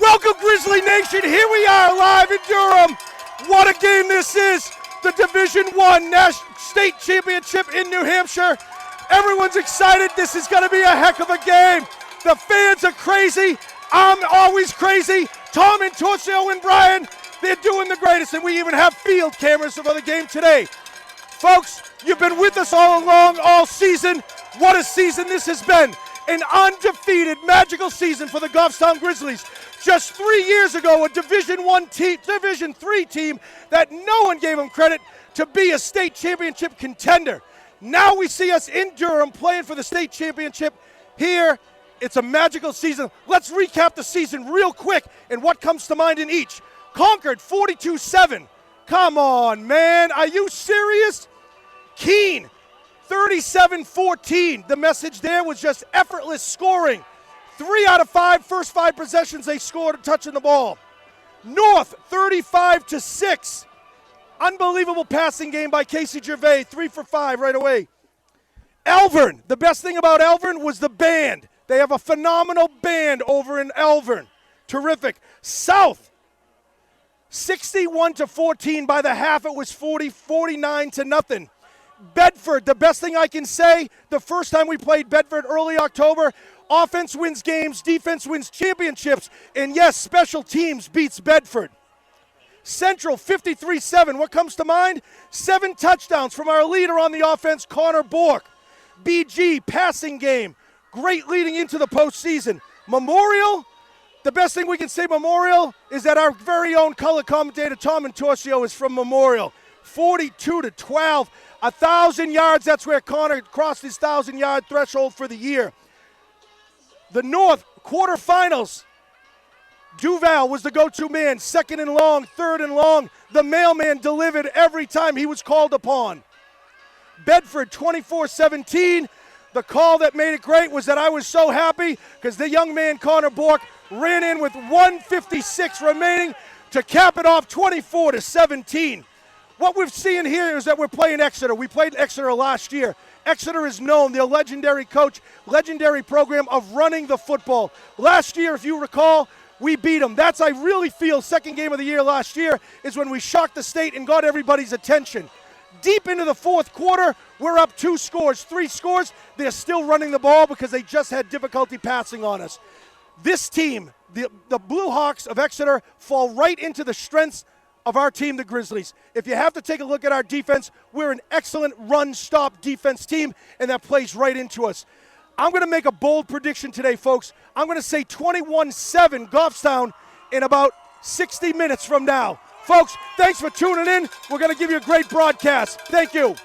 Welcome, Grizzly Nation. Here we are live in Durham. What a game this is. The Division I State Championship in New Hampshire. Everyone's excited. This is going to be a heck of a game. The fans are crazy. I'm always crazy. Tom and Torcio and Brian, they're doing the greatest, and we even have field cameras for the game today. Folks, you've been with us all along, all season. What a season this has been. An undefeated, magical season for the Goffstown Grizzlies. Just 3 years ago, a Division III team that no one gave them credit to be a state championship contender. Now we see us in Durham playing for the state championship here. It's a magical season. Let's recap the season real quick and what comes to mind in each. Concord 42-7. Come on, man. Are you serious? Keene 37-14. The message there was just effortless scoring. 3 out of 5, first 5 possessions they scored touching the ball. North 35-6. Unbelievable passing game by Casey Gervais, 3 for 5 right away. Elvern, the best thing about Elvern was the band. They have a phenomenal band over in Elvern. Terrific. South 61-14. By the half it was 49-0. Bedford, the best thing I can say, the first time we played Bedford early October, offense wins games, defense wins championships, and yes, special teams beats Bedford. Central 53-7, what comes to mind? 7 touchdowns from our leader on the offense, Connor Bork. BG, passing game, great leading into the postseason. Memorial, the best thing we can say Memorial is that our very own color commentator, Tom and Torcio, is from Memorial. 42-12. 1,000 yards, that's where Connor crossed his 1,000-yard threshold for the year. The North quarterfinals, Duval was the go-to man, 2nd and long, 3rd and long. The mailman delivered every time he was called upon. Bedford 24-17. The call that made it great was that I was so happy because the young man Connor Bork ran in with 1:56 remaining to cap it off 24-17. What we're seeing here is that we're playing Exeter. We played Exeter last year. Exeter is known, their legendary coach, legendary program of running the football. Last year, if you recall, we beat them. That's, I really feel, second game of the year last year is when we shocked the state and got everybody's attention. Deep into the fourth quarter, we're up 2 scores, 3 scores. They're still running the ball because they just had difficulty passing on us. This team, the Blue Hawks of Exeter, fall right into the strengths of our team, the Grizzlies. If you have to take a look at our defense, we're an excellent run-stop defense team, and that plays right into us. I'm going to make a bold prediction today, folks. I'm going to say 21-7 Goffstown in about 60 minutes from now. Folks, thanks for tuning in. We're going to give you a great broadcast. Thank you.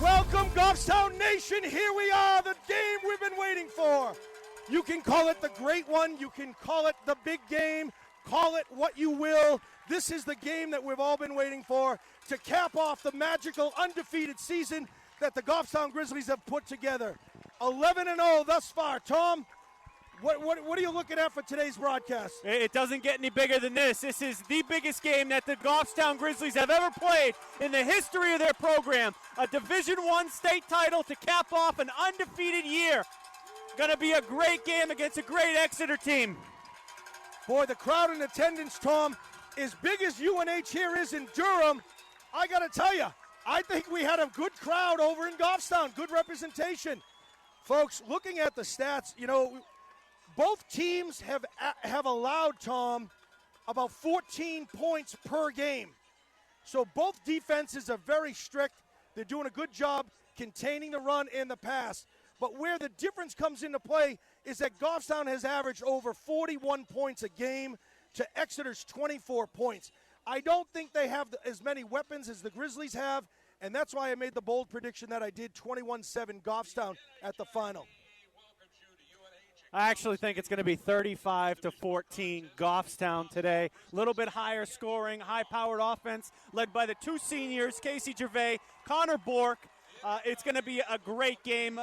Welcome, Goffstown Nation. Here we are, the game we've been waiting for. You can call it the great one. You can call it the big game. Call it what you will. This is the game that we've all been waiting for to cap off the magical undefeated season that the Goffstown Grizzlies have put together. 11-0 thus far. Tom, what are you looking at for today's broadcast? It doesn't get any bigger than this. This is the biggest game that the Goffstown Grizzlies have ever played in the history of their program. A Division I state title to cap off an undefeated year. Going to be a great game against a great Exeter team. Boy, the crowd in attendance, Tom, as big as UNH here is in Durham, I got to tell you, I think we had a good crowd over in Goffstown, good representation. Folks, looking at the stats, you know, both teams have allowed, Tom, about 14 points per game. So both defenses are very strict. They're doing a good job containing the run and the pass. But where the difference comes into play is that Goffstown has averaged over 41 points a game to Exeter's 24 points. I don't think they have as many weapons as the Grizzlies have, and that's why I made the bold prediction that I did, 21-7 Goffstown at the final. I actually think it's going to be 35-14 Goffstown today. A little bit higher scoring, high-powered offense led by the two seniors, Casey Gervais, Connor Bork. It's going to be a great game.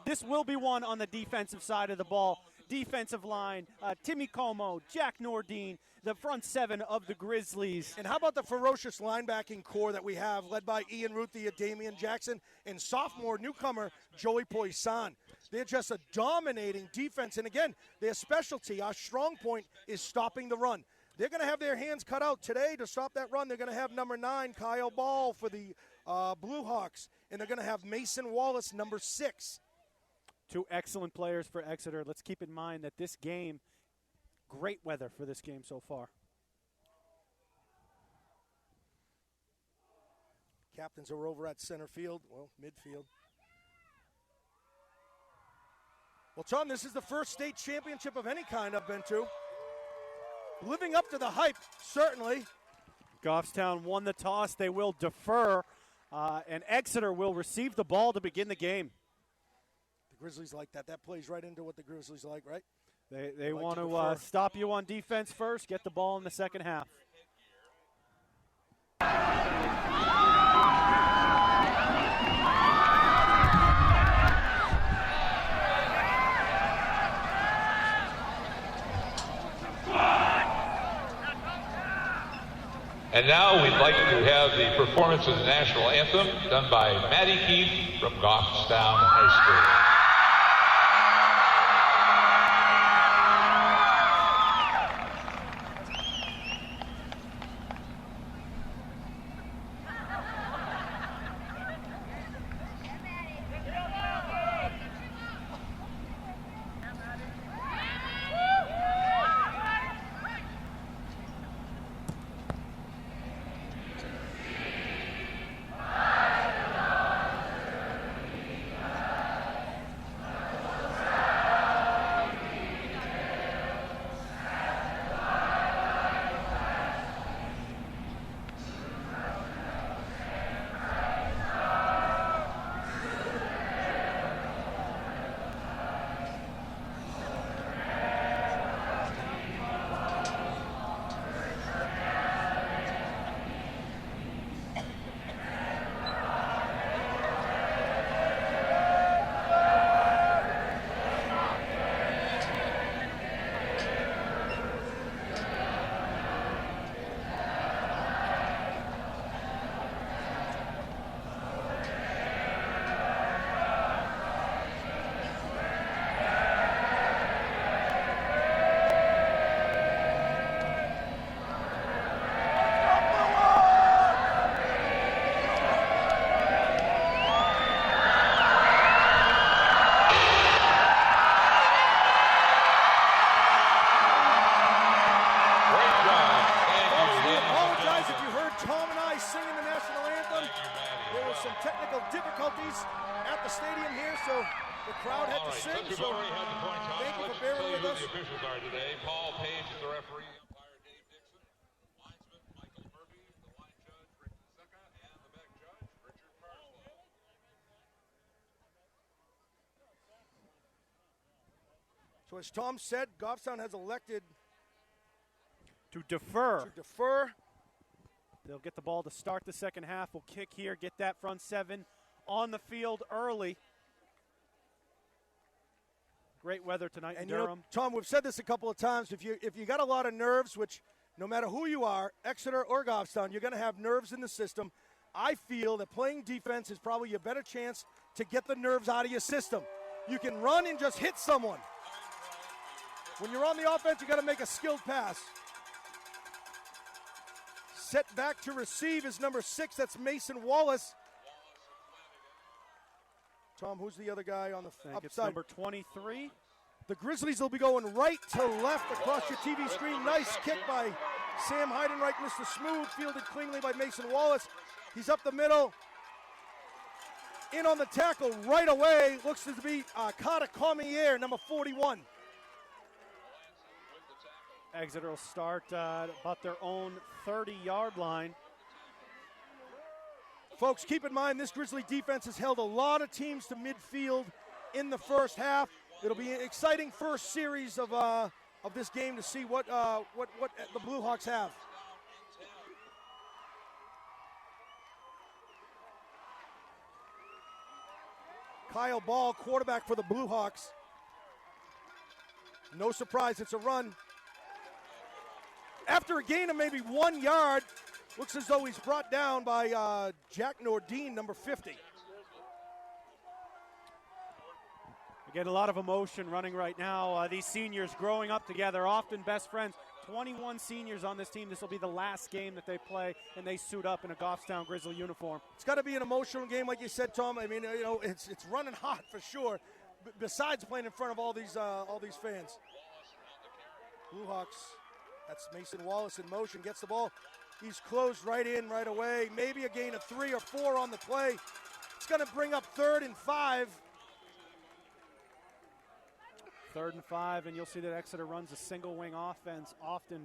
This will be won on the defensive side of the ball. Defensive line, Timmy Como, Jack Nordine, the front seven of the Grizzlies. And how about the ferocious linebacking core that we have, led by Ian Ruthie, Damian Jackson, and sophomore newcomer Joey Poisson. They're just a dominating defense. And again, their specialty, our strong point, is stopping the run. They're going to have their hands cut out today to stop that run. They're going to have number 9, Kyle Ball, for the Blue Hawks. And they're going to have Mason Wallace, number 6. Two excellent players for Exeter. Let's keep in mind that this game, great weather for this game so far. Captains are over at center field, well, midfield. Well, Tom, this is the first state championship of any kind I've been to. Living up to the hype, certainly. Goffstown won the toss. They will defer, and Exeter will receive the ball to begin the game. The Grizzlies like that. That plays right into what the Grizzlies like, right? They want to stop you on defense first, get the ball in the second half. And now we'd like to have the performance of the national anthem done by Maddie Keith from Goffstown High School. So as Tom said, Goffstown has elected to defer. They'll get the ball to start the second half. We'll kick here, get that front seven on the field early. Great weather tonight in Durham. Tom, we've said this a couple of times. If you got a lot of nerves, which no matter who you are, Exeter or Goffstown, you're going to have nerves in the system. I feel that playing defense is probably your better chance to get the nerves out of your system. You can run and just hit someone. When you're on the offense, you got to make a skilled pass. Set back to receive is number 6. That's Mason Wallace. Tom, who's the other guy on the upside? It's number 23. The Grizzlies will be going right to left across your TV screen. Nice kick by Sam Heidenreich, Mr. Smooth, fielded cleanly by Mason Wallace. He's up the middle. In on the tackle right away. Looks to be Carter Cormier, number 41. Exeter will start about their own 30-yard line. Folks, keep in mind this Grizzly defense has held a lot of teams to midfield in the first half. It'll be an exciting first series of this game to see what the Blue Hawks have. Kyle Ball, quarterback for the Blue Hawks. No surprise, it's a run. After a gain of maybe 1 yard, looks as though he's brought down by Jack Nordine, number 50. Again, a lot of emotion running right now. These seniors growing up together, often best friends. 21 seniors on this team. This will be the last game that they play, and they suit up in a Goffstown Grizzly uniform. It's got to be an emotional game, like you said, Tom. I mean, it's running hot for sure. Besides playing in front of all these fans. Blue Hawks. That's Mason Wallace in motion. Gets the ball. He's closed right in right away. Maybe a gain of 3 or 4 on the play. It's going to bring up 3rd and 5. 3rd and 5, and you'll see that Exeter runs a single wing offense, often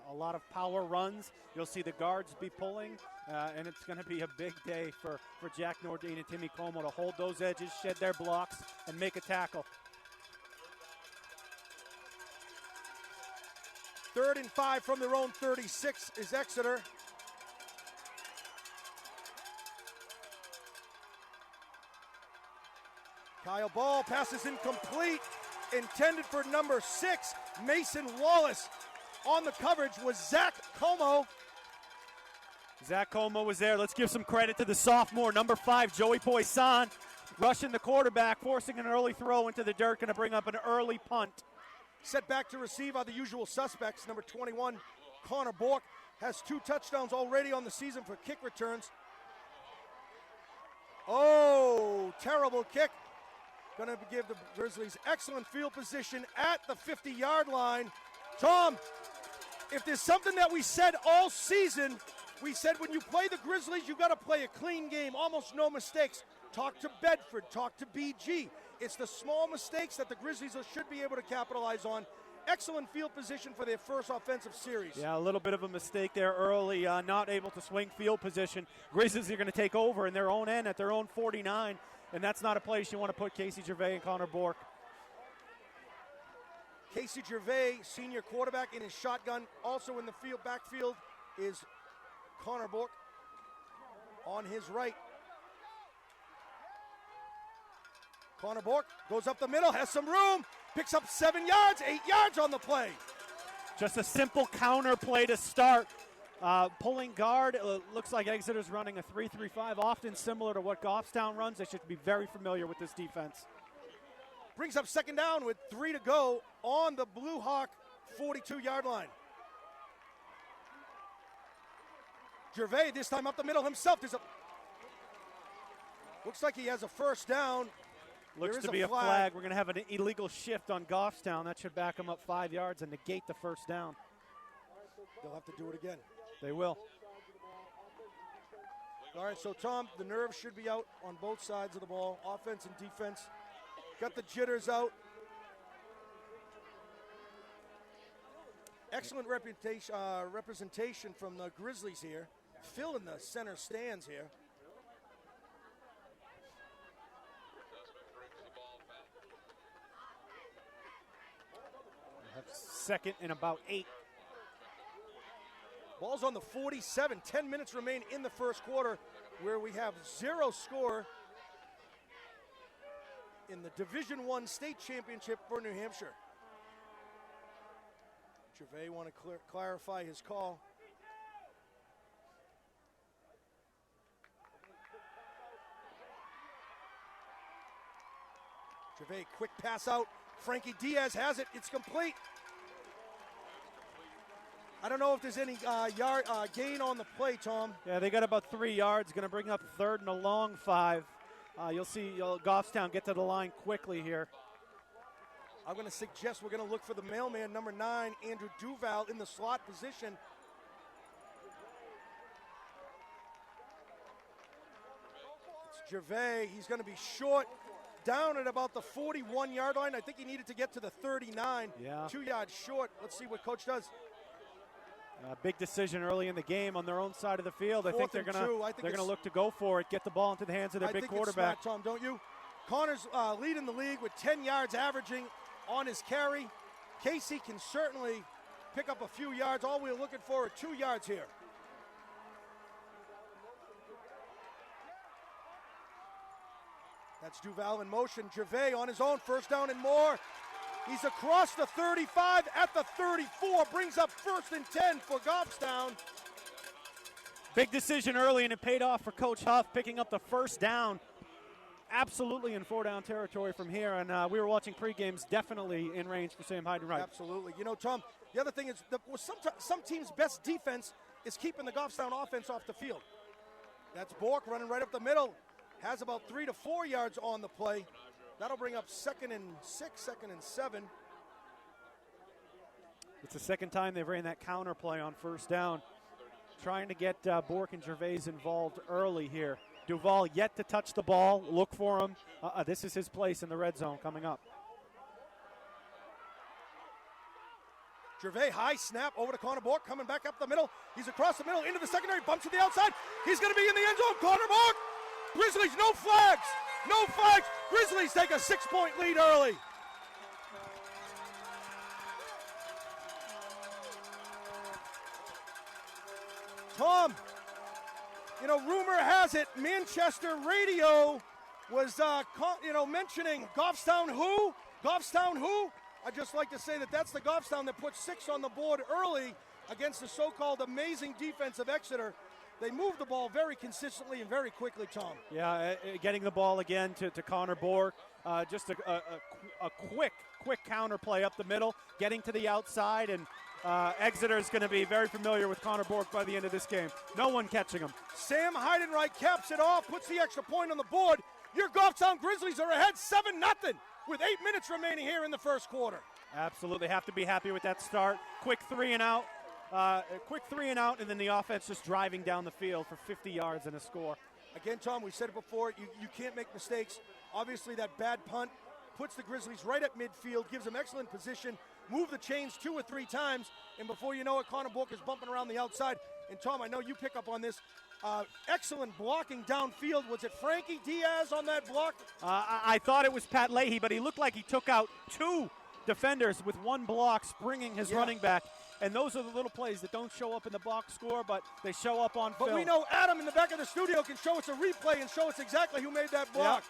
a lot of power runs. You'll see the guards be pulling, and it's going to be a big day for Jack Nordine and Timmy Como to hold those edges, shed their blocks, and make a tackle. 3rd and 5 from their own 36 is Exeter. Kyle Ball passes incomplete. Intended for number 6, Mason Wallace. On the coverage was Zach Como. Zach Como was there. Let's give some credit to the sophomore, number 5, Joey Poisson, rushing the quarterback, forcing an early throw into the dirt, going to bring up an early punt. Set back to receive are the usual suspects. Number 21, Connor Bork, has 2 touchdowns already on the season for kick returns. Oh, terrible kick. Going to give the Grizzlies excellent field position at the 50-yard line. Tom, if there's something that we said all season, we said when you play the Grizzlies, you got to play a clean game, almost no mistakes. Talk to Bedford, talk to BG. It's the small mistakes that the Grizzlies should be able to capitalize on. Excellent field position for their first offensive series. Yeah, a little bit of a mistake there early, not able to swing field position. Grizzlies are going to take over in their own end at their own 49. And that's not a place you want to put Casey Gervais and Connor Bork. Casey Gervais, senior quarterback in his shotgun. Also in the backfield is Connor Bork on his right. Connor Bork goes up the middle, has some room, picks up 7 yards, 8 yards on the play. Just a simple counter play to start. Pulling guard, looks like Exeter's running a 3-3-5, often similar to what Goffstown runs. They should be very familiar with this defense. Brings up 2nd down with 3 to go on the Blue Hawk 42-yard line. Gervais this time up the middle himself. Looks like he has a 1st down. Looks to be a flag. We're going to have an illegal shift on Goffstown. That should back him up 5 yards and negate the 1st down. They'll have to do it again. They will. All right, so Tom, the nerves should be out on both sides of the ball, offense and defense. Got the jitters out. Excellent representation from the Grizzlies here. Phil in the center stands here. Second and about 8. Ball's on the 47. 10 minutes remain in the first quarter, where we have 0 score in the Division I state championship for New Hampshire. Gervais want to clarify his call. Gervais, quick pass out. Frankie Diaz has it. It's complete. I don't know if there's any gain on the play, Tom. Yeah, they got about 3 yards. Going to bring up 3rd and a long 5. You'll see Goffstown get to the line quickly here. I'm going to suggest we're going to look for the mailman, number 9, Andrew Duval, in the slot position. It's Gervais, he's going to be short, down at about the 41-yard line. I think he needed to get to the 39. Yeah. 2 yards short. Let's see what coach does. Big decision early in the game on their own side of the field. I think they're going to look to go for it, get the ball into the hands of their big quarterback. It's smart, Tom, don't you? Connor's leading the league with 10 yards averaging on his carry. Casey can certainly pick up a few yards. All we're looking for are 2 yards here. That's Duval in motion. Gervais on his own, first down and more. He's across the 35 at the 34, brings up 1st and 10 for Goffstown. Big decision early, and it paid off for Coach Huff, picking up the first down. Absolutely in 4-down territory from here, and we were watching pre-games, definitely in range for Sam Heidenreich. Absolutely. You know, Tom, the other thing is some teams' best defense is keeping the Goffstown offense off the field. That's Bork running right up the middle. Has about 3 to 4 yards on the play. That'll bring up 2nd and 6, 2nd and 7. It's the second time they've ran that counter play on first down, trying to get Bork and Gervais involved early here. Duval yet to touch the ball. Look for him. This is his place in the red zone coming up. Gervais, high snap over to Connor Bork, coming back up the middle. He's across the middle, into the secondary, bumps to the outside. He's going to be in the end zone. Connor Bork! Grizzlies, no flags! No flags! Grizzlies take a 6-point lead early. Tom, you know, rumor has it Manchester radio was, mentioning Goffstown who? Goffstown who? I'd just like to say that that's the Goffstown that put 6 on the board early against the so-called amazing defense of Exeter. They moved the ball very consistently and very quickly, Tom. Yeah, getting the ball again to Connor Bork. Just a quick counter play up the middle, getting to the outside, and Exeter is going to be very familiar with Connor Bork by the end of this game. No one catching him. Sam Heidenreich caps it off, puts the extra point on the board. Your Goffstown Grizzlies are ahead 7-0 with 8 minutes remaining here in the first quarter. Absolutely have to be happy with that start. Quick 3 and out. And then the offense just driving down the field for 50 yards and a score. Again, Tom, we said it before, you can't make mistakes. Obviously, that bad punt puts the Grizzlies right at midfield, gives them excellent position, move the chains 2 or 3 times, and before you know it, Connor Bork is bumping around the outside. And, Tom, I know you pick up on this. Excellent blocking downfield. Was it Frankie Diaz on that block? I thought it was Pat Leahy, but he looked like he took out 2 defenders with 1 block, springing his running back. And those are the little plays that don't show up in the box score, but they show up on film. But we know Adam in the back of the studio can show us a replay and show us exactly who made that block.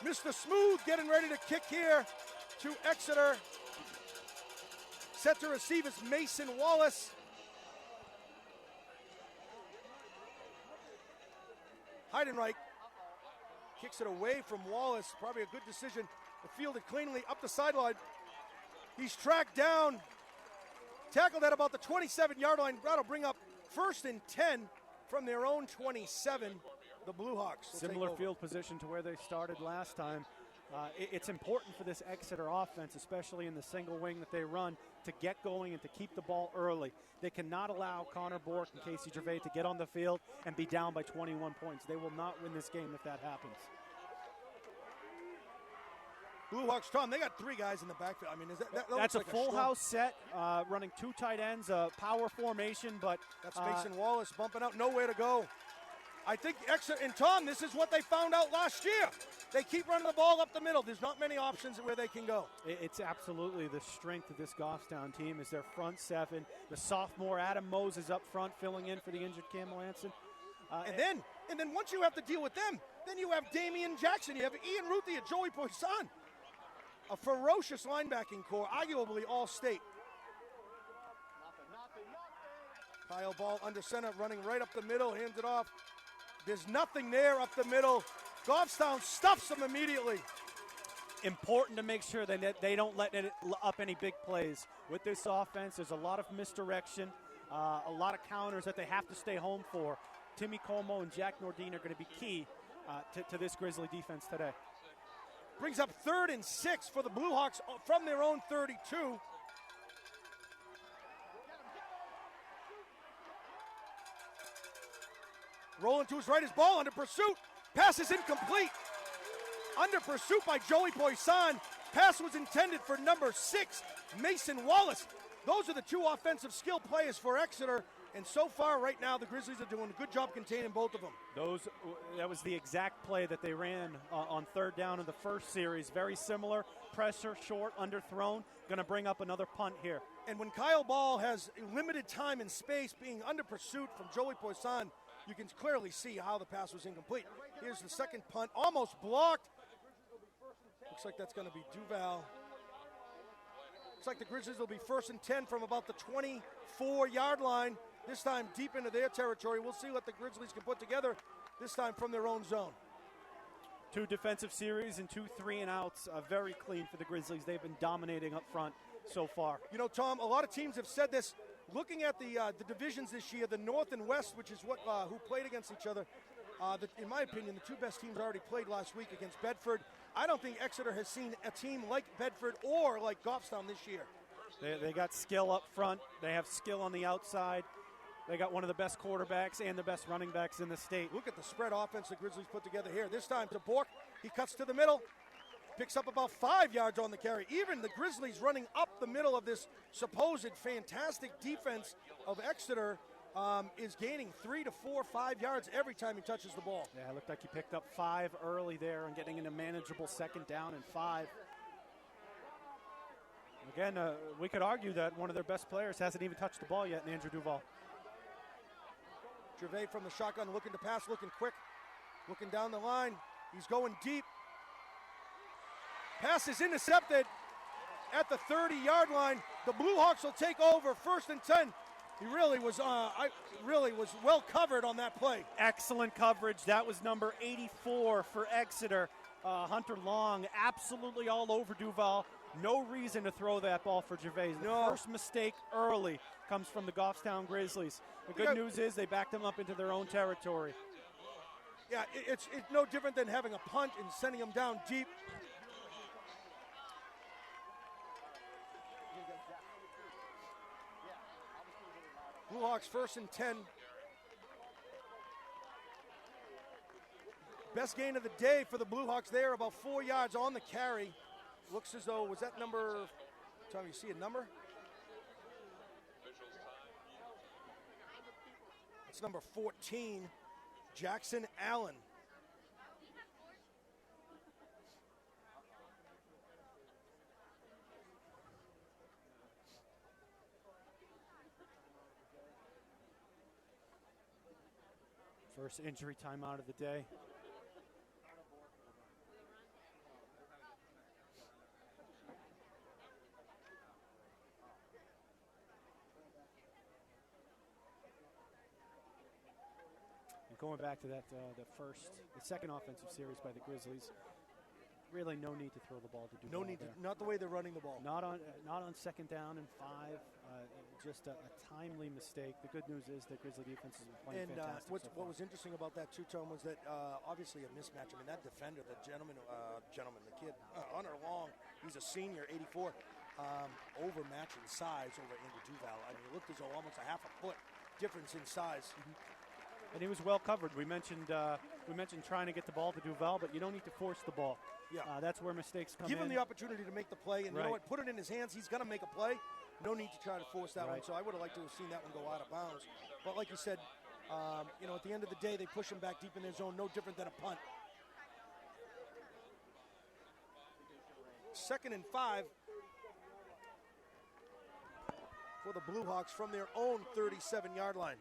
Yep. Mr. Smooth getting ready to kick here to Exeter. Set to receive is Mason Wallace. Heidenreich kicks it away from Wallace. Probably a good decision to field it cleanly up the sideline. He's tracked down. Tackled at about the 27-yard line. That'll bring up 1st and 10 from their own 27. The Blue Hawks. Similar field position to where they started last time. It's important for this Exeter offense, especially in the single wing that they run, to get going and to keep the ball early. They cannot allow Connor Bork and Casey Gervais to get on the field and be down by 21 points. They will not win this game if that happens. Blue Hawks, Tom, they got 3 guys in the backfield. I mean, that's a full house set, running 2 tight ends, power formation, but that's Mason Wallace bumping out, nowhere to go. I think Exeter, and Tom, this is what they found out last year. They keep running the ball up the middle. There's not many options where they can go. It's absolutely the strength of this Goffstown team is their front 7. The sophomore Adam Moses up front filling in for the injured Cam Melanson. And then once you have to deal with them, then you have Damian Jackson, you have Ian Ruthie, and Joey Poisson. A ferocious linebacking core, arguably all state. Kyle Ball under center, running right up the middle, hands it off. There's nothing there up the middle. Goffstown stuffs them immediately. Important to make sure that they don't let up any big plays. With this offense, there's a lot of misdirection, a lot of counters that they have to stay home for. Timmy Como and Jack Nordine are going to be key to this Grizzly defense today. Brings up 3rd and 6 for the Blue Hawks from their own 32. Rolling to his right, his ball under pursuit. Pass is incomplete. Under pursuit by Joey Poisson. Pass was intended for number 6, Mason Wallace. Those are the two offensive skill players for Exeter. And so far, right now, the Grizzlies are doing a good job containing both of them. That was the exact play that they ran on third down in the first series. Very similar. Pressure, short, underthrown. Going to bring up another punt here. And when Kyle Ball has limited time and space being under pursuit from Joey Poisson, you can clearly see how the pass was incomplete. Here's the second punt, almost blocked. Looks like that's going to be Duval. Looks like the Grizzlies will be 1st and 10 from about the 24-yard line. This time deep into their territory. We'll see what the Grizzlies can put together, this time from their own zone. 2 defensive series and 2 3-and-outs. Very clean for the Grizzlies. They've been dominating up front so far. You know, Tom, a lot of teams have said this. Looking at the divisions this year, the North and West, which is what who played against each other, in my opinion, the 2 best teams already played last week against Bedford. I don't think Exeter has seen a team like Bedford or like Goffstown this year. They got skill up front. They have skill on the outside. They got one of the best quarterbacks and the best running backs in the state. Look at the spread offense the Grizzlies put together here. This time to Bork. He cuts to the middle. Picks up about 5 yards on the carry. Even the Grizzlies running up the middle of this supposed fantastic defense of Exeter is gaining 3 to 4, 5 yards every time he touches the ball. Yeah, it looked like he picked up 5 early there and getting into manageable 2nd down and 5. Again, we could argue that one of their best players hasn't even touched the ball yet in Andrew Duval. Gervais from the shotgun looking to pass, looking quick, looking down the line. He's going deep. Pass is intercepted at the 30-yard line. The Blue Hawks will take over 1st and 10. He really was well covered on that play. Excellent coverage. That was number 84 for Exeter. Hunter Long absolutely all over Duval. No reason to throw that ball for Gervais. The first mistake early comes from the Goffstown Grizzlies. The good news is they backed them up into their own territory. Yeah, it's no different than having a punt and sending them down deep. Blue Hawks 1st and 10. Best gain of the day for the Blue Hawks there, about 4 yards on the carry. Looks as though, was that number, Tom, you see a number? It's number 14, Jackson Allen. First injury timeout of the day. Going back to that, the second offensive series by the Grizzlies, really no need to throw the ball to Duval. No need to, not the way they're running the ball. Not on 2nd down and 5. Just a timely mistake. The good news is the Grizzly defense has been playing fantastic. And what was interesting about that too, Tom, was that obviously a mismatch. I mean, that defender, the the kid, Hunter Long, he's a senior, 84, overmatching size over Andrew Duval. I mean, it looked as though almost a half a foot difference in size. Mm-hmm. And he was well covered. We mentioned trying to get the ball to Duval, but you don't need to force the ball. Yeah, that's where mistakes come in. Give him the opportunity to make the play, and you know what? Put it in his hands. He's going to make a play. No need to try to force that one. So I would have liked to have seen that one go out of bounds. But like you said, at the end of the day, they push him back deep in their zone. No different than a punt. 2nd and 5 for the Blue Hawks from their own 37-yard line.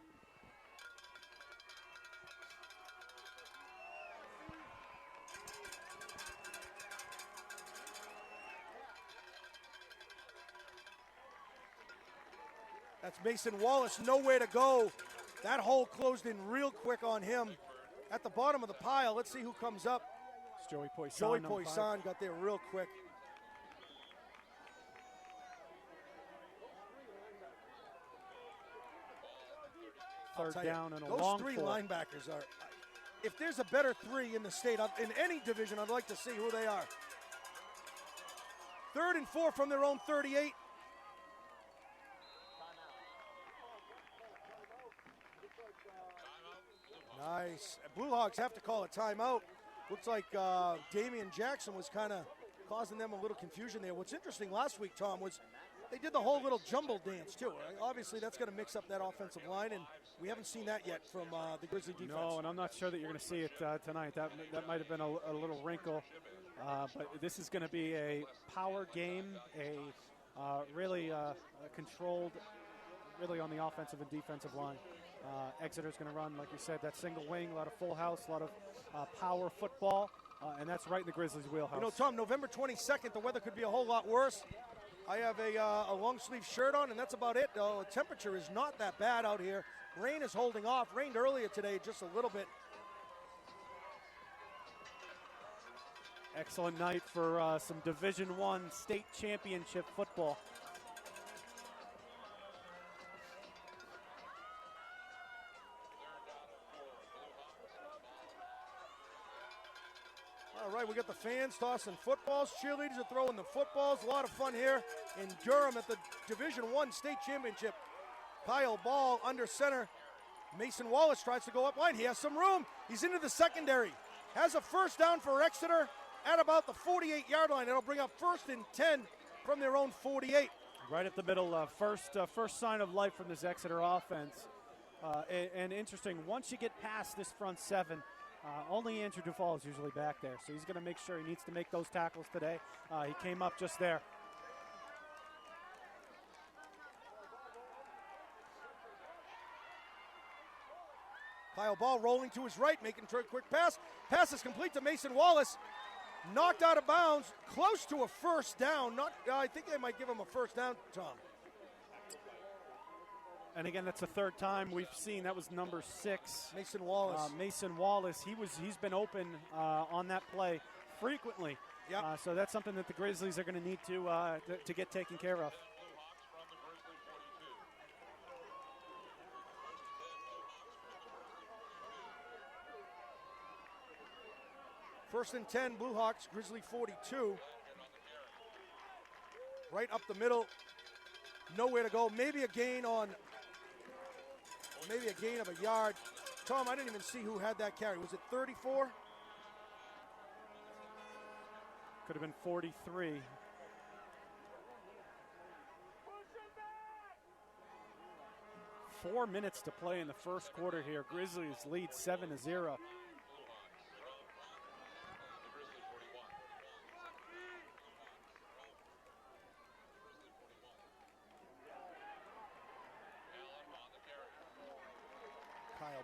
That's Mason Wallace, nowhere to go. That hole closed in real quick on him. At the bottom of the pile, let's see who comes up. It's Joey Poisson. Joey Poisson got there real quick. Third down and a long Those 3 four. linebackers are, if there's a better 3 in the state, in any division, I'd like to see who they are. 3rd and 4 from their own 38. Nice. Blue Hawks have to call a timeout. Looks like Damian Jackson was kind of causing them a little confusion there. What's interesting last week, Tom, was they did the whole little jumble dance, too. Obviously, that's going to mix up that offensive line, and we haven't seen that yet from the Grizzly defense. No, and I'm not sure that you're going to see it tonight. That might have been a little wrinkle. But this is going to be a power game, really controlled, really on the offensive and defensive line. Exeter's going to run, like you said, that single wing, a lot of full house, a lot of power football, and that's right in the Grizzlies' wheelhouse. You know, Tom, November 22nd, the weather could be a whole lot worse. I have a long-sleeve shirt on, and that's about it. The temperature is not that bad out here. Rain is holding off. Rained earlier today just a little bit. Excellent night for some Division I state championship football. All right, we got the fans tossing footballs. Cheerleaders are throwing the footballs. A lot of fun here in Durham at the Division I state championship. Kyle Ball under center. Mason Wallace tries to go up line. He has some room. He's into the secondary. Has a first down for Exeter at about the 48-yard line. It'll bring up 1st and 10 from their own 48. Right at the middle, first sign of life from this Exeter offense. And interesting, once you get past this front seven, only Andrew Duvall is usually back there, so he's going to make sure he needs to make those tackles today. He came up just there. Kyle Ball rolling to his right, making a quick pass. Pass is complete to Mason Wallace. Knocked out of bounds, close to a first down. I think they might give him a first down, Tom. And again, that's the third time we've seen. That was number 6. Mason Wallace. Mason Wallace. He's been open on that play frequently. Yep. So that's something that the Grizzlies are going to need to get taken care of. First and 10, Blue Hawks, Grizzly 42. Right up the middle. Nowhere to go. Maybe a gain of a yard. Tom, I didn't even see who had that carry. Was it 34? Could have been 43. Four minutes to play in the first quarter here. Grizzlies lead 7-0.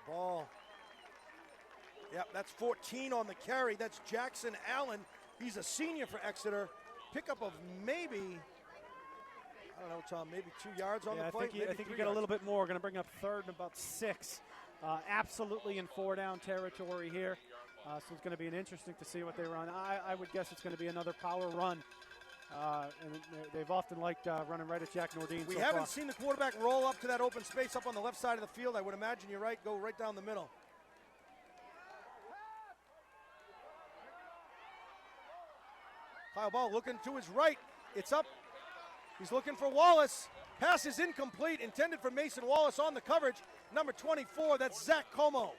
Ball. Yep, that's 14 on the carry. That's Jackson Allen. He's a senior for Exeter. Pickup of maybe, I don't know, Tom, maybe 2 yards on the play. I think you get a little bit more. Going to bring up 3rd and about 6. Absolutely in 4-down territory here. So it's going to be interesting to see what they run. I would guess it's going to be another power run. And they've often liked running right at Jack Nordine. We haven't seen the quarterback roll up to that open space up on the left side of the field. I would imagine you're right. Go right down the middle. Kyle Ball looking to his right. It's up. He's looking for Wallace. Pass is incomplete. Intended for Mason Wallace on the coverage. Number 24, that's Zach Como.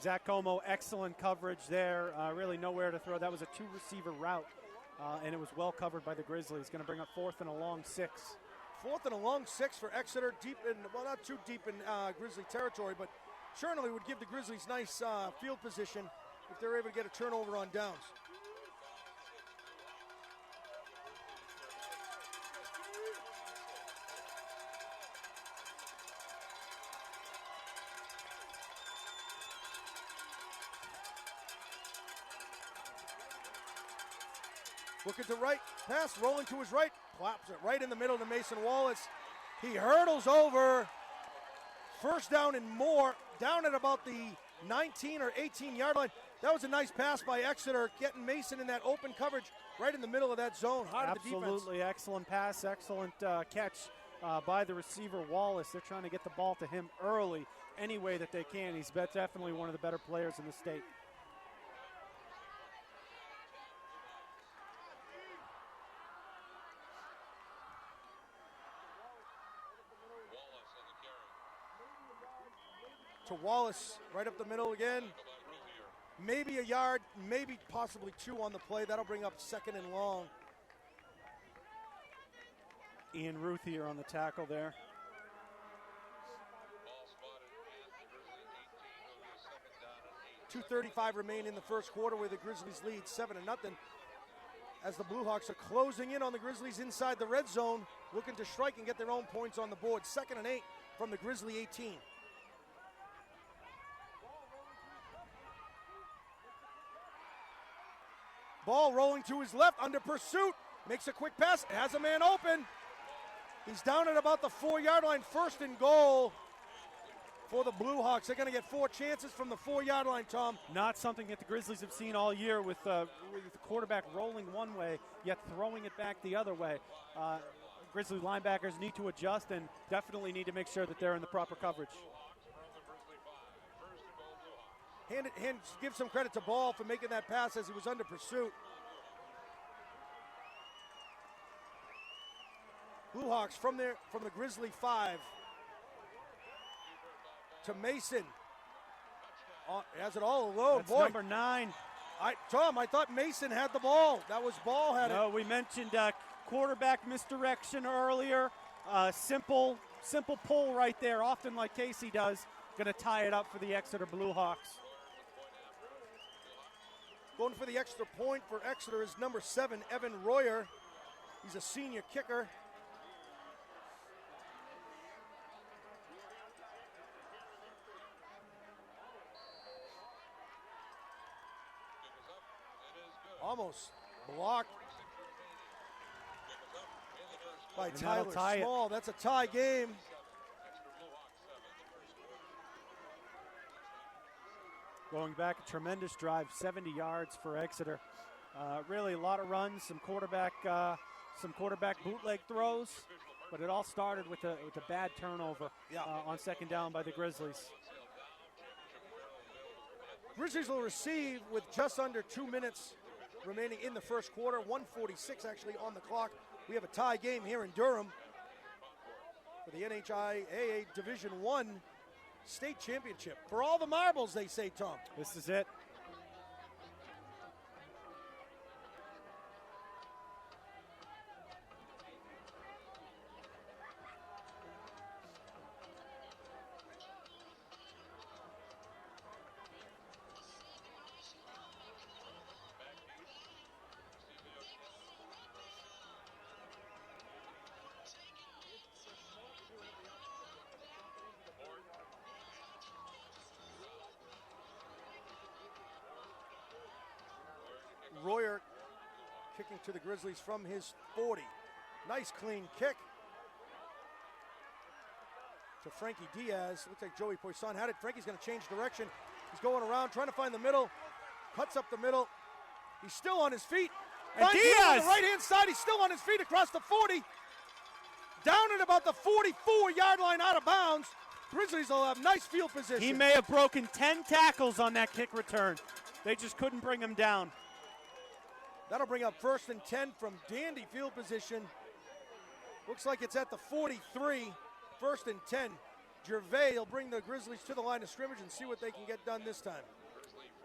Zach Como, excellent coverage there. Really nowhere to throw. That was a 2-receiver route. And it was well covered by the Grizzlies. Going to bring up 4th and a long 6. 4th and a long 6 for Exeter. Deep in, well, not too deep in Grizzly territory, but certainly would give the Grizzlies nice field position if they're able to get a turnover on downs. Looking to right, pass, rolling to his right, claps it right in the middle to Mason Wallace. He hurdles over, first down and more, down at about the 19 or 18-yard line. That was a nice pass by Exeter, getting Mason in that open coverage right in the middle of that zone. Hard of the defense. Absolutely excellent pass, excellent catch by the receiver Wallace. They're trying to get the ball to him early any way that they can. He's definitely one of the better players in the state. to Wallace, right up the middle again. Maybe a yard, maybe possibly 2 on the play. That'll bring up 2nd and long. Ian Ruthier on the tackle there. .235 remain in the first quarter where the Grizzlies lead 7-0 as the Blue Hawks are closing in on the Grizzlies inside the red zone, looking to strike and get their own points on the board. 2nd and 8 from the Grizzly 18. Ball rolling to his left, under pursuit, makes a quick pass, has a man open. He's down at about the 4-yard line, 1st and goal for the Blue Hawks. They're going to get 4 chances from the 4-yard line, Tom. Not something that the Grizzlies have seen all year with the quarterback rolling one way, yet throwing it back the other way. Grizzly linebackers need to adjust and definitely need to make sure that they're in the proper coverage. Give some credit to Ball for making that pass as he was under pursuit. Blue Hawks from the Grizzly 5 to Mason. Has it all alone. That's boy. Number 9. Tom, I thought Mason had the ball. That was Ball had it. No, we mentioned quarterback misdirection earlier. Simple pull right there, often like Casey does. Going to tie it up for the Exeter Blue Hawks. Going for the extra point for Exeter is number 7, Evan Royer. He's a senior kicker. Almost blocked by Tyler Small. That's a tie game. Going back, a tremendous drive, 70 yards for Exeter. Really a lot of runs, some quarterback bootleg throws, but it all started with a bad turnover on 2nd down by the Grizzlies. Grizzlies will receive with just under 2 minutes remaining in the first quarter, 1:46 actually on the clock. We have a tie game here in Durham for the NHIAA Division I State Championship. For all the marbles, they say, Tom. This is it. Royer kicking to the Grizzlies from his 40. Nice clean kick to Frankie Diaz. Looks like Joey Poisson had it. Frankie's going to change direction. He's going around, trying to find the middle. Cuts up the middle. He's still on his feet. And Diaz on the right-hand side. He's still on his feet across the 40. Down at about the 44-yard line, out of bounds. Grizzlies will have nice field position. He may have broken 10 tackles on that kick return. They just couldn't bring him down. That'll bring up 1st and 10 from dandy field position. Looks like it's at the 43, 1st and 10. Gervais will bring the Grizzlies to the line of scrimmage and see what they can get done this time.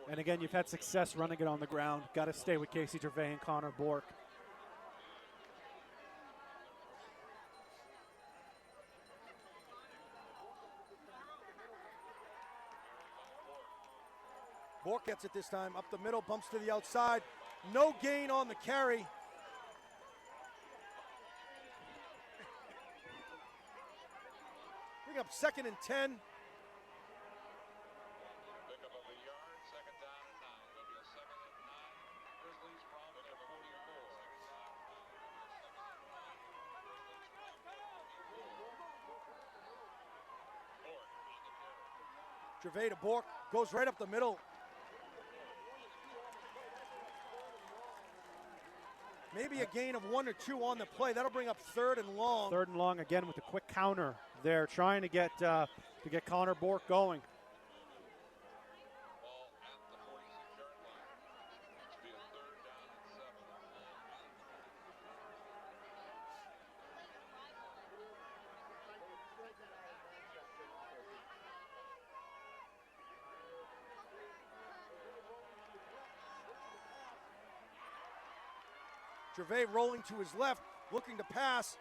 And again, you've had success running it on the ground. Got to stay with Casey Gervais and Connor Bork. Bork gets it this time, up the middle, bumps to the outside. No gain on the carry. Bring up 2nd and 10. Gervais to Bork, goes right up the middle. Maybe a gain of 1 or 2 on the play. That'll bring up 3rd and long. 3rd and long again with a quick counter there, trying to get Connor Bork going. Gervais rolling to his left, looking to pass.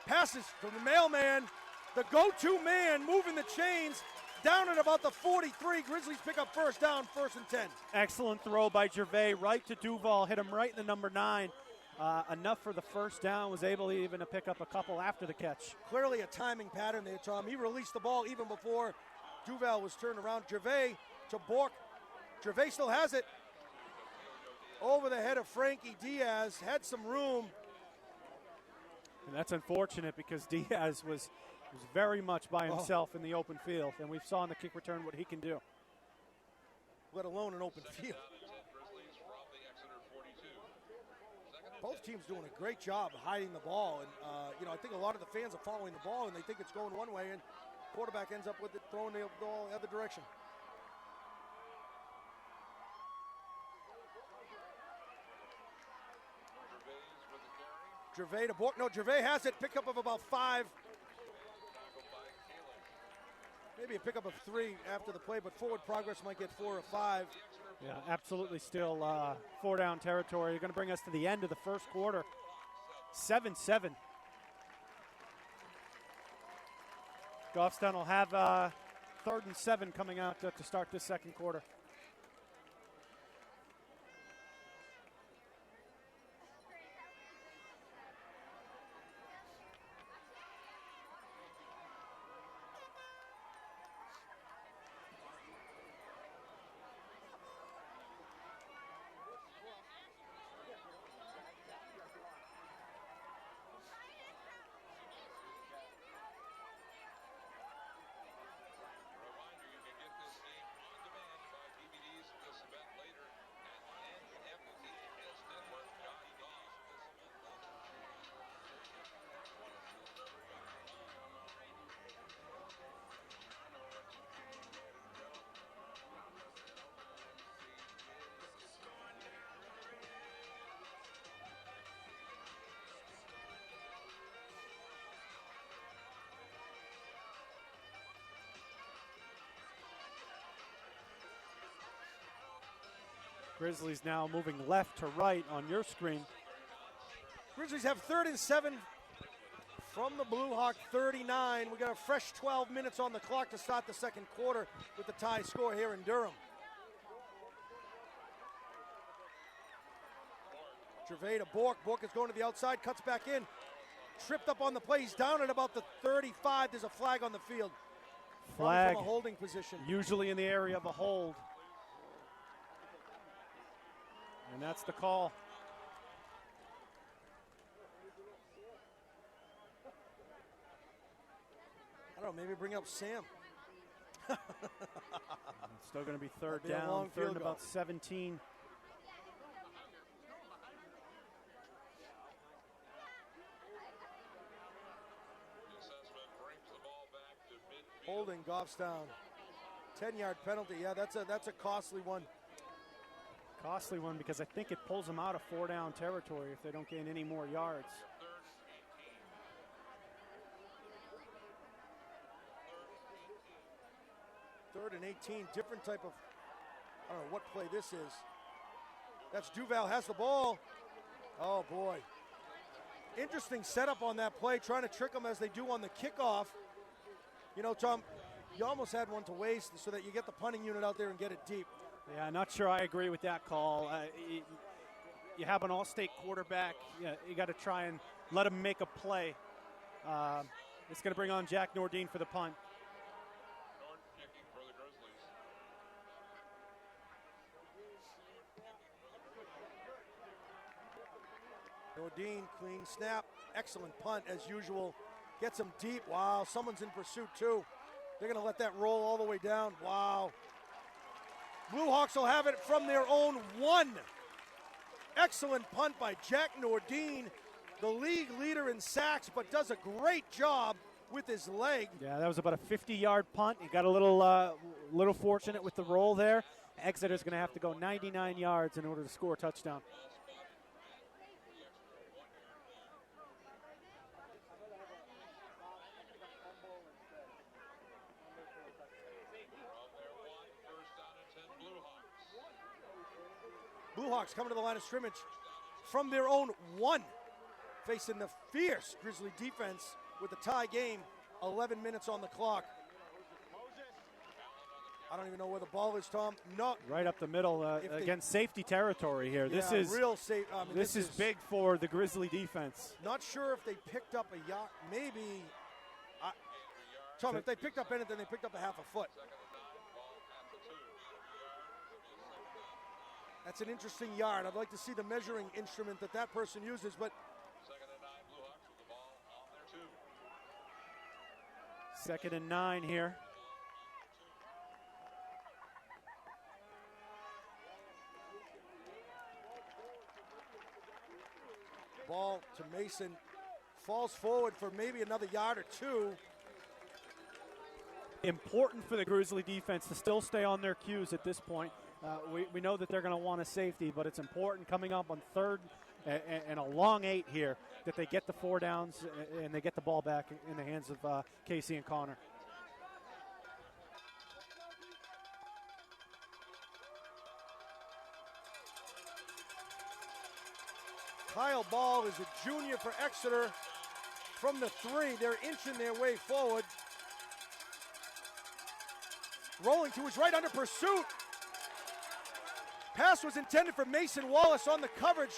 Passes from the mailman, the go-to man, moving the chains. Down at about the 43, Grizzlies pick up first down, 1st and 10. Excellent throw by Gervais, right to Duval, hit him right in the number 9. Enough for the first down, was able even to pick up a couple after the catch. Clearly a timing pattern there, Tom. He released the ball even before Duval was turned around. Gervais to Bork. Gervais still has it. Over the head of Frankie Diaz, had some room. And that's unfortunate because Diaz was very much by himself in the open field, and we saw in the kick return what he can do. Let alone an open field. Both teams doing a great job hiding the ball, and I think a lot of the fans are following the ball, and they think it's going one way, and quarterback ends up with it throwing the ball the other direction. Gervais to Bork. No, Gervais has it. Pickup of about 5. Maybe a pickup of 3 after the play, but forward progress might get 4 or 5. Yeah, absolutely still 4-down territory. You're going to bring us to the end of the first quarter. 7-7. Goffstown will have 3rd and 7 coming out to start this second quarter. Grizzlies now moving left to right on your screen. Grizzlies have 3rd and 7 from the Blue Hawk 39. We got a fresh 12 minutes on the clock to start the second quarter with the tie score here in Durham. Gervais to Bork. Bork is going to the outside, cuts back in. Tripped up on the play. He's down at about the 35. There's a flag on the field. Flag. From a holding position. Usually in the area of a hold. And that's the call. I don't know, maybe bring up Sam. It's still going to be 3rd be a down, long 3rd field and goal. about 17. Holding Goffstown. 10-yard penalty. Yeah, that's a costly one. Costly one because I think it pulls them out of 4-down territory if they don't gain any more yards. Third and 18, different type of, I don't know what play this is. That's Duval has the ball. Oh boy. Interesting setup on that play, trying to trick them as they do on the kickoff. You know, Tom, you almost had one to waste so that you get the punting unit out there and get it deep. Yeah, not sure I agree with that call. You have an all-state quarterback. You got to try and let him make a play. It's going to bring on Jack Nordine for the punt. Nordine, clean snap, excellent punt as usual. Gets him deep. Wow, someone's in pursuit too. They're going to let that roll all the way down. Wow. Blue Hawks will have it from their own 1. Excellent punt by Jack Nordine, the league leader in sacks, but does a great job with his leg. Yeah, that was about a 50-yard punt. He got a little fortunate with the roll there. Exeter's going to have to go 99 yards in order to score a touchdown. Blue Hawks coming to the line of scrimmage from their own 1, facing the fierce Grizzly defense with the tie game, 11 minutes on the clock. I don't even know where the ball is, Tom. No. Right up the middle, again, safety territory here. Yeah, this is real safe. I mean, this is big for the Grizzly defense. Not sure if they picked up a yard. Maybe. Tom, if they picked up anything, they picked up a half a foot. That's an interesting yard. I'd like to see the measuring instrument that person uses, but. 2nd and 9 here. Ball to Mason, falls forward for maybe another yard or 2. Important for the Grizzly defense to still stay on their cues at this point. We know that they're going to want a safety, but it's important coming up on 3rd and a long 8 here that they get the 4 downs and they get the ball back in the hands of Casey and Connor. Kyle Ball is a junior for Exeter from the 3. They're inching their way forward. Rolling to his right under pursuit. Pass was intended for Mason Wallace on the coverage.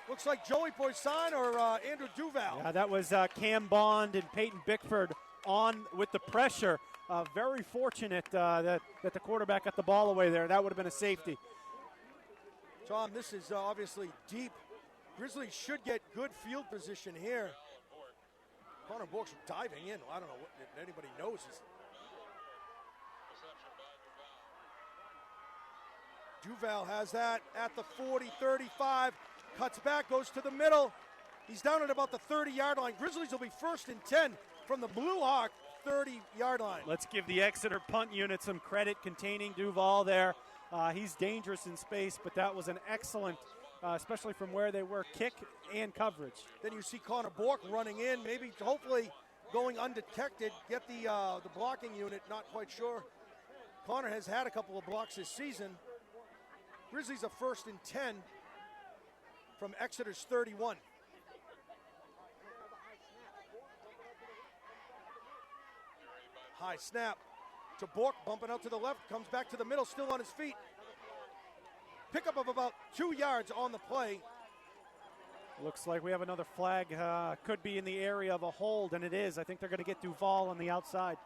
Looks like Joey Poisson or Andrew Duval. Yeah, that was Cam Bond and Peyton Bickford on with the pressure. Very fortunate that the quarterback got the ball away there. That would have been a safety. Tom, this is obviously deep. Grizzlies should get good field position here. Connor Bork's diving in. I don't know what anybody knows. Duval has that at the 40, 35. Cuts back, goes to the middle. He's down at about the 30-yard line. Grizzlies will be 1st and 10 from the Blue Hawk 30-yard line. Let's give the Exeter punt unit some credit containing Duval there. He's dangerous in space, but that was an excellent, especially from where they were, kick and coverage. Then you see Connor Bork running in, maybe hopefully going undetected, get the blocking unit, not quite sure. Connor has had a couple of blocks this season. Grizzlies are 1st and 10 from Exeter's 31. High snap to Bork, bumping out to the left, comes back to the middle, still on his feet. Pickup of about 2 yards on the play. Looks like we have another flag. Could be in the area of a hold, and it is. I think they're going to get Duval on the outside.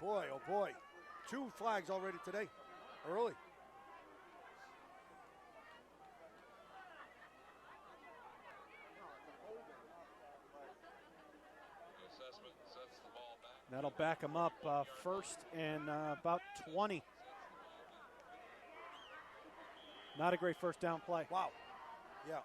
Boy, oh boy. 2 flags already today, early. That'll back them up 1st and about 20. Not a great first down play. Wow. Yeah.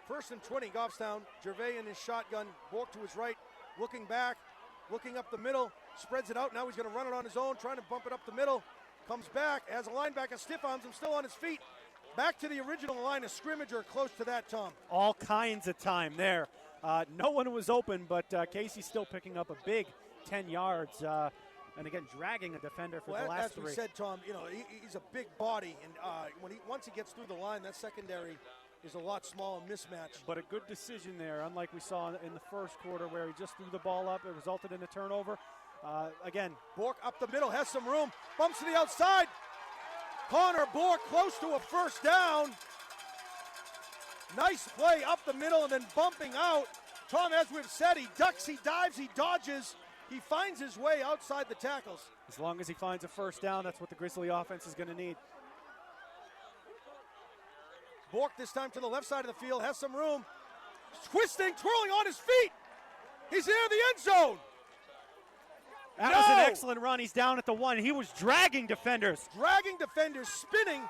First and 20, Goffstown. Gervais in his shotgun. Bork to his right, looking back, looking up the middle, spreads it out. Now he's going to run it on his own, trying to bump it up the middle. Comes back as a linebacker, stiff arms him, still on his feet. Back to the original line of scrimmage or close to that, Tom. All kinds of time there. No one was open, but Casey's still picking up a big 10 yards. And again, dragging a defender for the last 3. As we said, Tom, you know, he's a big body, and once he gets through the line, that secondary is a lot smaller mismatch. But a good decision there, unlike we saw in the first quarter where he just threw the ball up. It resulted in a turnover. Again, Bork up the middle, has some room, bumps to the outside. Connor Bork close to a first down. Nice play up the middle and then bumping out. Tom, as we've said, he ducks, he dives, he dodges. He finds his way outside the tackles. As long as he finds a first down, that's what the Grizzly offense is going to need. Bork this time to the left side of the field, has some room. Twisting, twirling on his feet. He's near the end zone. That was an excellent run. He's down at the 1. He was dragging defenders. Dragging defenders, spinning.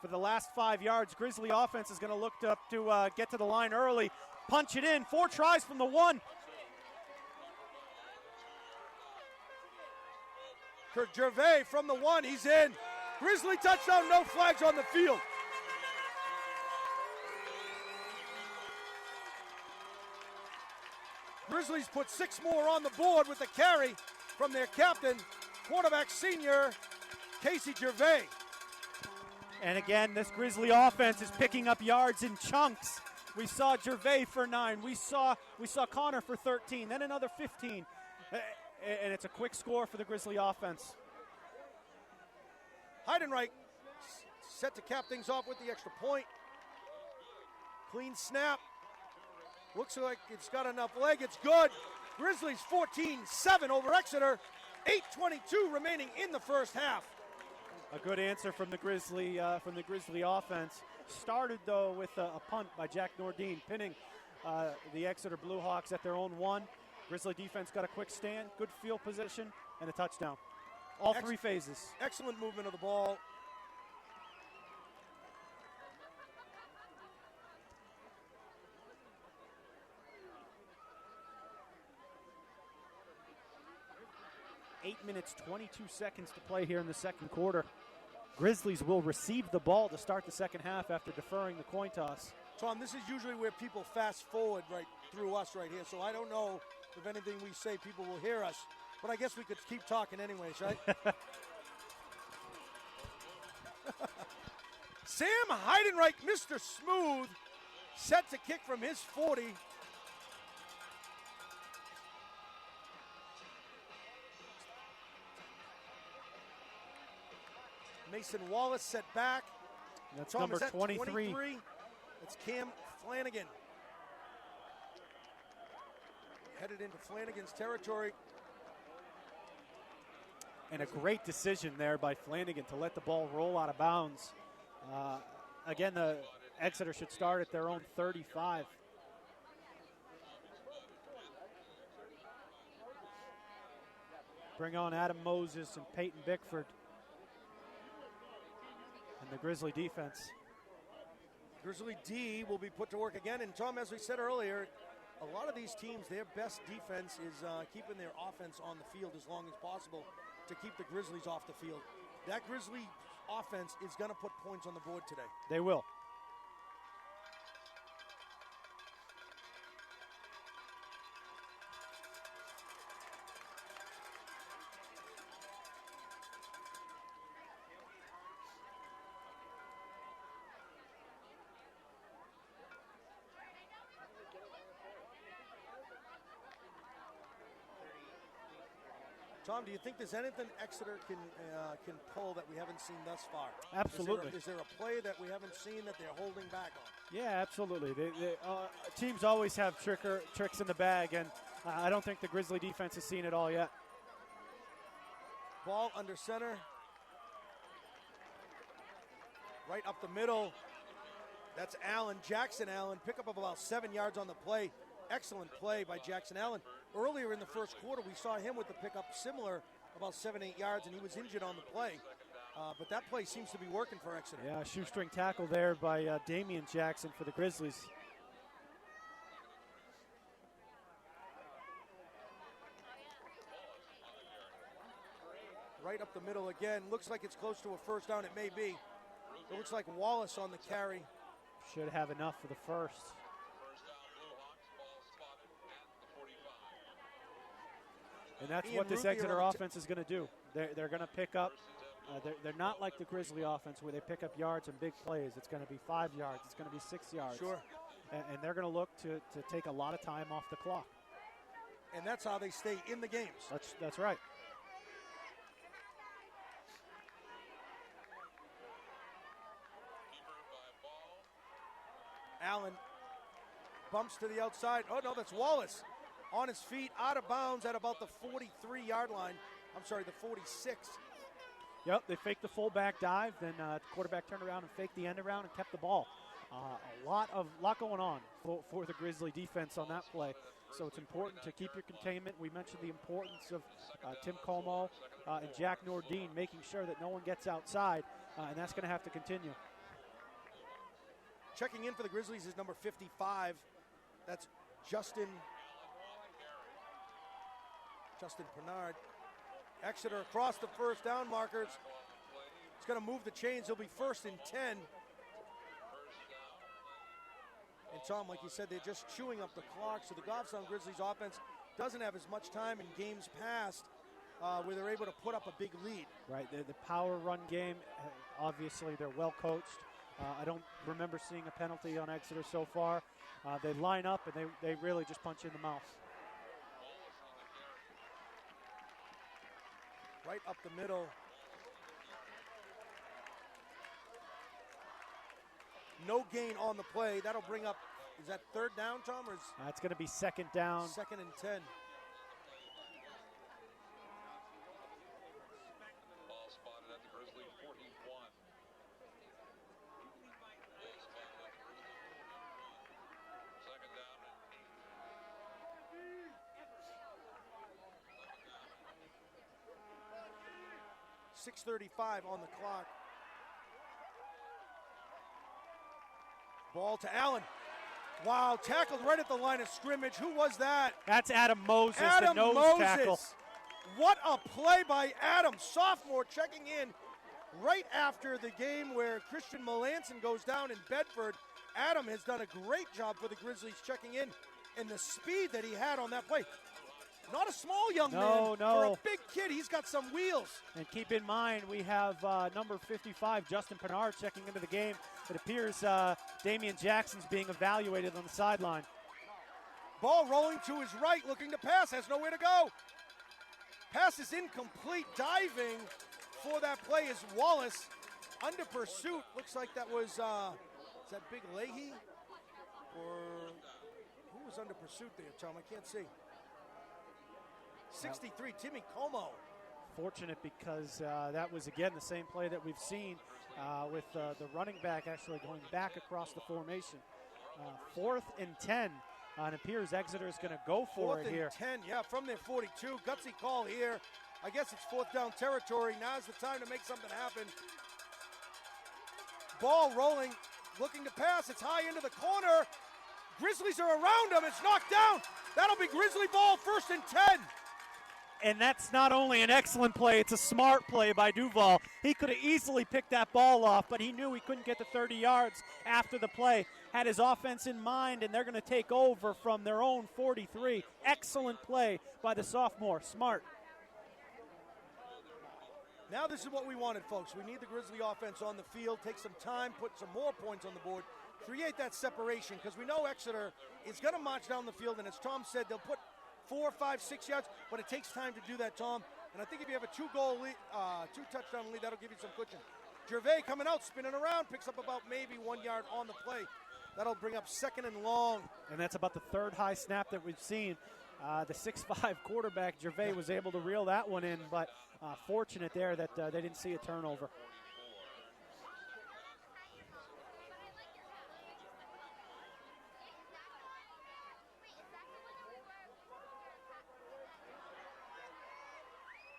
For the last 5 yards, Grizzly offense is going to look to get to the line early. Punch it in. 4 tries from the 1. Kurt Gervais from the 1. He's in. Grizzly touchdown, no flags on the field. Grizzlies put 6 more on the board with the carry from their captain, quarterback senior Casey Gervais. And again, this Grizzly offense is picking up yards in chunks. We saw Gervais for 9. We saw Connor for 13, then another 15. And it's a quick score for the Grizzly offense. Heidenreich set to cap things off with the extra point. Clean snap. Looks like it's got enough leg. It's good. Grizzlies 14-7 over Exeter. 8:22 remaining in the first half. A good answer from the Grizzly offense. Started though with a punt by Jack Nordine, pinning the Exeter Bluehawks at their own 1. Grizzly defense got a quick stand, good field position, and a touchdown. All 3 phases. Excellent movement of the ball. Eight minutes, 22 seconds to play here in the second quarter. Grizzlies will receive the ball to start the second half after deferring the coin toss. Tom, this is usually where people fast forward right through us right here, so I don't know if anything we say people will hear us, but I guess we could keep talking anyways, right? Sam Heidenreich, Mr. Smooth, set to kick from his 40. Mason Wallace set back. That's Tom, number is that 23. It's Cam Flanagan. Headed into Flanagan's territory. And a great decision there by Flanagan to let the ball roll out of bounds. Again, the Exeter should start at their own 35. Bring on Adam Moses and Peyton Bickford. And the Grizzly defense. Grizzly D will be put to work again. And Tom, as we said earlier, a lot of these teams, their best defense is keeping their offense on the field as long as possible to keep the Grizzlies off the field. That Grizzly offense is going to put points on the board today. They will. Tom, do you think there's anything Exeter can pull that we haven't seen thus far? Absolutely. Is there a play that we haven't seen that they're holding back on? Yeah, absolutely. Teams always have tricks in the bag, and I don't think the Grizzly defense has seen it all yet. Ball under center. Right up the middle. That's Allen, Jackson Allen. Pickup of about 7 yards on the play. Excellent play by Jackson Allen. Earlier in the first quarter, we saw him with the pickup similar, about 7-8 yards, and he was injured on the play. But that play seems to be working for Exeter. Yeah, shoestring tackle there by Damian Jackson for the Grizzlies. Right up the middle again. Looks like it's close to a first down. It may be. It looks like Wallace on the carry. Should have enough for the first. And that's Ian what this Rubier Exeter on the offense is going to do. They're going to pick up. They're not like the Grizzly offense where they pick up yards and big plays. It's going to be 5 yards. It's going to be 6 yards. Sure. And they're going to look to take a lot of time off the clock. And that's how they stay in the games. That's right. Allen bumps to the outside. Oh, no, that's Wallace. On his feet, out of bounds at about the 43-yard line. I'm sorry, the 46. Yep, they faked the fullback dive, then the quarterback turned around and faked the end around and kept the ball. A lot going on for the Grizzly defense on that play. So it's important to keep your containment. We mentioned the importance of Tim Como and Jack Nordine making sure that no one gets outside, and that's going to have to continue. Checking in for the Grizzlies is number 55. That's Justin Pernard. Exeter across the first down markers. It's going to move the chains. He'll be first and 10. And Tom, like you said, they're just chewing up the clock. So the Goffstown Grizzlies offense doesn't have as much time in games past where they're able to put up a big lead. Right, the power run game, obviously they're well coached. I don't remember seeing a penalty on Exeter so far. They line up and they really just punch you in the mouth. Right up the middle. No gain on the play. That'll bring up, is that third down, Tom? Or is It's going to be second down. second and 10? Ball spotted at the Grizzly 41. Second down and 6:35 on the clock. Ball to Allen. Wow, tackled right at the line of scrimmage. Who was that? That's Adam Moses, Adam the nose Moses. tackle. What a play by Adam, sophomore, checking in right after the game where Christian Melanson goes down in Bedford. Adam has done a great job for the Grizzlies checking in, and the speed that he had on that play. Not a small young man. For a big kid, he's got some wheels. And keep in mind, we have number 55, Justin Pinard, checking into the game. It appears Damian Jackson's being evaluated on the sideline. Ball rolling to his right, looking to pass, has nowhere to go. Pass is incomplete. Diving for that play is Wallace. Under pursuit, looks like that was, is that Big Leahy? Or who was under pursuit there, Tom? I can't see. 63, Timmy Como. Fortunate because that was, again, the same play that we've seen with the running back actually going back across the formation. 4th and 10. And it appears Exeter is going to go for it here. 4th and 10, yeah, from their 42. Gutsy call here. I guess it's 4th down territory. Now's the time to make something happen. Ball rolling, looking to pass. It's high into the corner. Grizzlies are around him. It's knocked down. That'll be Grizzly ball, 1st and 10. And that's not only an excellent play, it's a smart play by Duval. He could have easily picked that ball off, but he knew he couldn't get to 30 yards after the play. Had his offense in mind, and they're going to take over from their own 43. Excellent play by the sophomore. Smart. Now this is what we wanted, folks. We need the Grizzly offense on the field. Take some time, put some more points on the board. Create that separation, because we know Exeter is going to march down the field, and as Tom said, they'll put 4, 5, 6 yards, but it takes time to do that, Tom. And I think if you have a two-touchdown lead, that'll give you some cushion. Gervais coming out, spinning around, picks up about maybe 1 yard on the play. That'll bring up 2nd and long. And that's about the 3rd high snap that we've seen. The 6'5 quarterback, Gervais, was able to reel that one in, but fortunate there that they didn't see a turnover.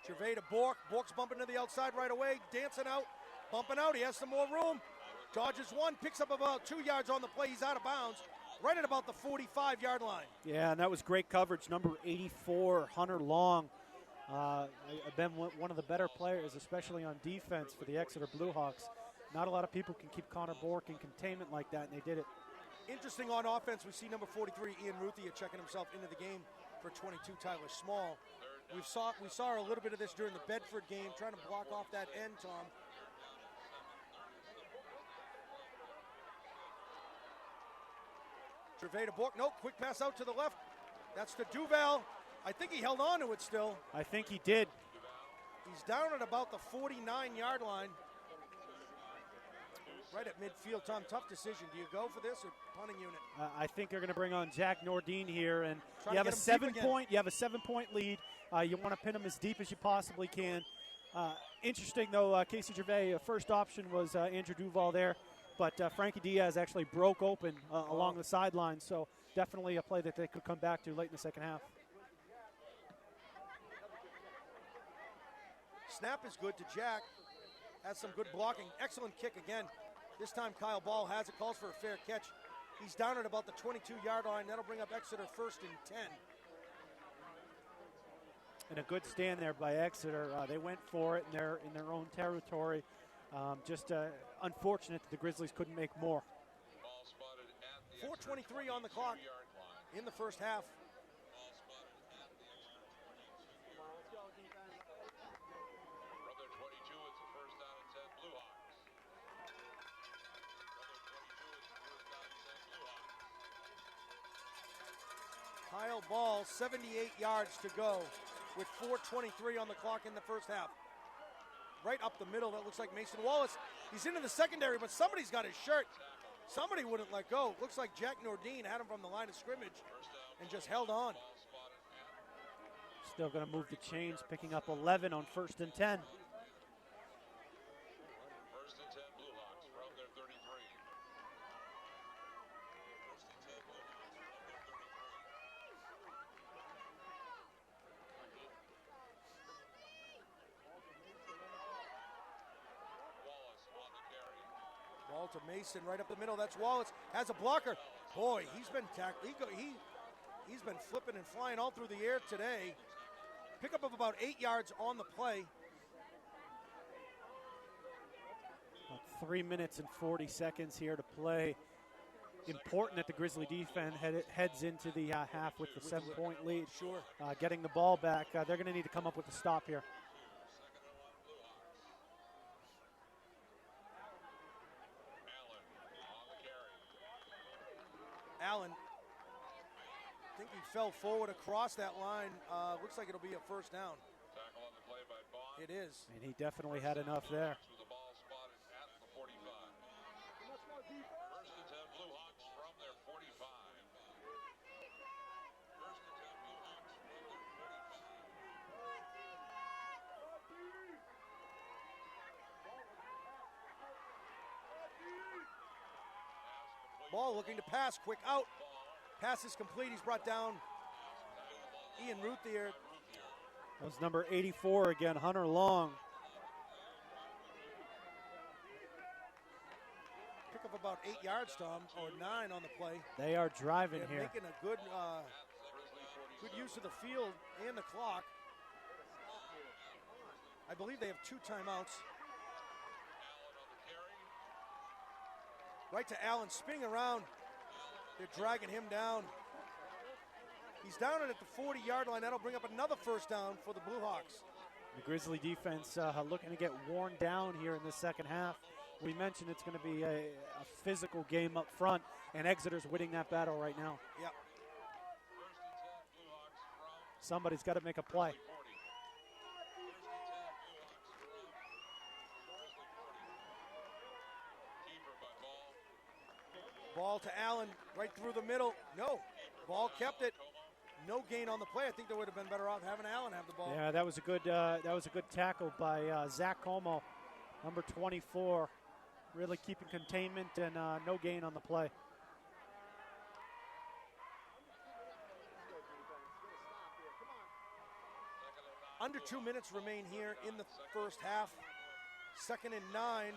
Gervais to Bork. Bork's bumping to the outside right away, dancing out, bumping out. He has some more room. Dodges one, picks up about 2 yards on the play. He's out of bounds, right at about the 45-yard line. Yeah, and that was great coverage. Number 84, Hunter Long. Been one of the better players, especially on defense for the Exeter Bluehawks. Not a lot of people can keep Connor Bork in containment like that, and they did it. Interesting on offense, we see number 43, Ian Ruthia, checking himself into the game for 22, Tyler Small. We saw a little bit of this during the Bedford game, trying to block off that end, Tom. Gervais to Bork. Nope, quick pass out to the left. That's to Duval. I think he held on to it still. I think he did. He's down at about the 49-yard line. Right at midfield, Tom. Tough decision. Do you go for this or punting unit? I think they're going to bring on Jack Nordine here, and Try you to have a get him deep 7-point. You have a 7-point lead. You want to pin them as deep as you possibly can. Interesting though, Casey Gervais, first option was Andrew Duval there, but Frankie Diaz actually broke open along the sideline. So definitely a play that they could come back to late in the second half. Snap is good to Jack. Has some good blocking. Excellent kick again. This time Kyle Ball has it, calls for a fair catch. He's down at about the 22-yard line. That'll bring up Exeter 1st and 10. And a good stand there by Exeter. They went for it in their own territory. Just unfortunate that the Grizzlies couldn't make more. 4:23 on the clock in the first half. From their 22, it's a first down and 10 Blue Hawks. Kyle Ball, 78 yards to go with 4:23 on the clock in the first half. Right up the middle, that looks like Mason Wallace. He's into the secondary, but somebody's got his shirt. Somebody wouldn't let go. Looks like Jack Nordine had him from the line of scrimmage and just held on. Still going to move the chains, picking up 11 on 1st and 10. First and 10 Blue Hawks from their 33. Wallace on the carry. Ball to Mason right up the middle. That's Wallace. Has a blocker. Boy, he's been tackled. He's been flipping and flying all through the air today. Pickup of about 8 yards on the play. About 3 minutes and 40 seconds here to play. Important that the Grizzly defense heads into the half with the 7-point lead. Sure. Getting the ball back. They're going to need to come up with a stop here. Allen, I think he fell forward across that line. Looks like it'll be a first down. Tackle on the play by Bond. It is. And he definitely had enough there. With the ball spotted at the 45. First and 10 Blue Hawks from their 45. First and 10 Blue Hawks from their 45. Ball looking to pass. Quick out. Pass is complete. He's brought down Ian Ruthier. That was number 84 again, Hunter Long. Pick up about 8 yards, Tom, or 9 on the play. They are driving They're here. making a good use of the field and the clock. I believe they have 2 timeouts. Right to Allen, spinning around. They're dragging him down. He's down at the 40-yard line. That'll bring up another first down for the Blue Hawks. The Grizzly defense looking to get worn down here in the second half. We mentioned it's going to be a physical game up front, and Exeter's winning that battle right now. Yep. Somebody's got to make a play. Ball to Allen, right through the middle. No, Ball kept it. No gain on the play. I think they would have been better off having Allen have the ball. Yeah, that was a good tackle by Zach Como, number 24, really keeping containment and no gain on the play. Under 2 minutes remain here in the first half. 2nd and 9.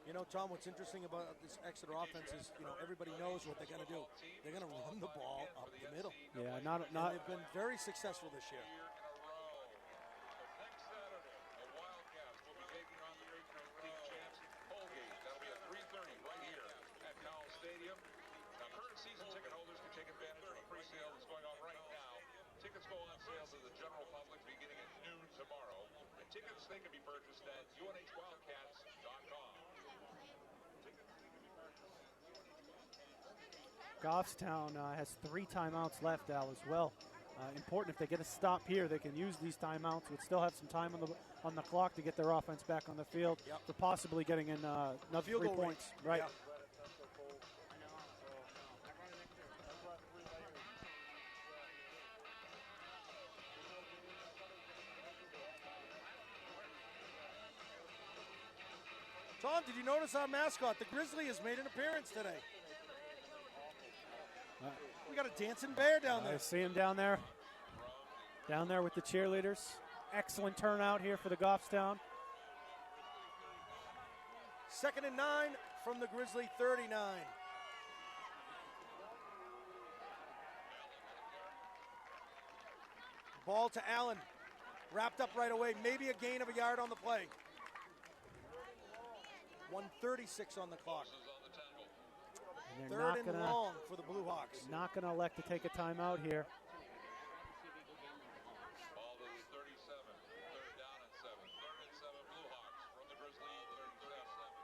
You know, Tom, what's interesting about this Exeter offense is, everybody knows what they're going to do. They're going to run the ball up the middle. Yeah, And they've been very successful this year. Next Saturday, the Wildcats will be taking on the regional league champs, Colgate. That'll be at 3:30 right here at Cowell Stadium. Now, current season ticket holders can take advantage of a pre-sale that's going on right now. Tickets go on sale to the general public beginning at noon tomorrow. And tickets, they can be purchased at UNHWildcats.com. Goffstown has 3 timeouts left, Al, as well. Important if they get a stop here, they can use these timeouts. Would still have some time on the clock to get their offense back on the field for possibly getting in another 3 points. Right. Yeah. Tom, did you notice our mascot, the Grizzly, has made an appearance today? We got a dancing bear down there. I see him down there with the cheerleaders. Excellent turnout here for the Goffstown. 2nd and 9 from the Grizzly 39. Ball to Allen. Wrapped up right away. Maybe a gain of a yard on the play. 1:36 on the clock. And they're Third and long for the Blue Hawks. not going to elect to take a timeout here. Ball to the 37. Third down and 7. Third and 7 Blue Hawks from the Grizzly 37. Third down and 7.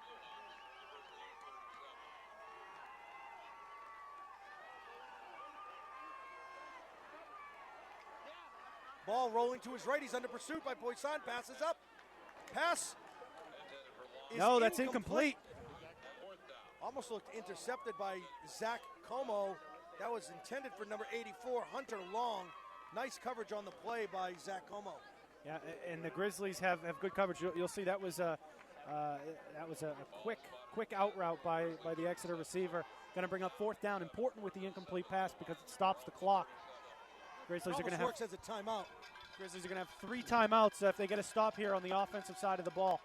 Third and 7 Blue Hawks from the Grizzly 37. Ball rolling to his right. He's under pursuit by Poisson. Passes up. Pass. Is No, that's incomplete. Almost looked intercepted by Zach Como. That was intended for number 84, Hunter Long. Nice coverage on the play by Zach Como. Yeah, and the Grizzlies have good coverage. You'll see that was a quick out route by the Exeter receiver. Going to bring up fourth down. Important with the incomplete pass because it stops the clock. Grizzlies are going to have works as a timeout. Grizzlies are going to have 3 timeouts if they get a stop here on the offensive side of the ball.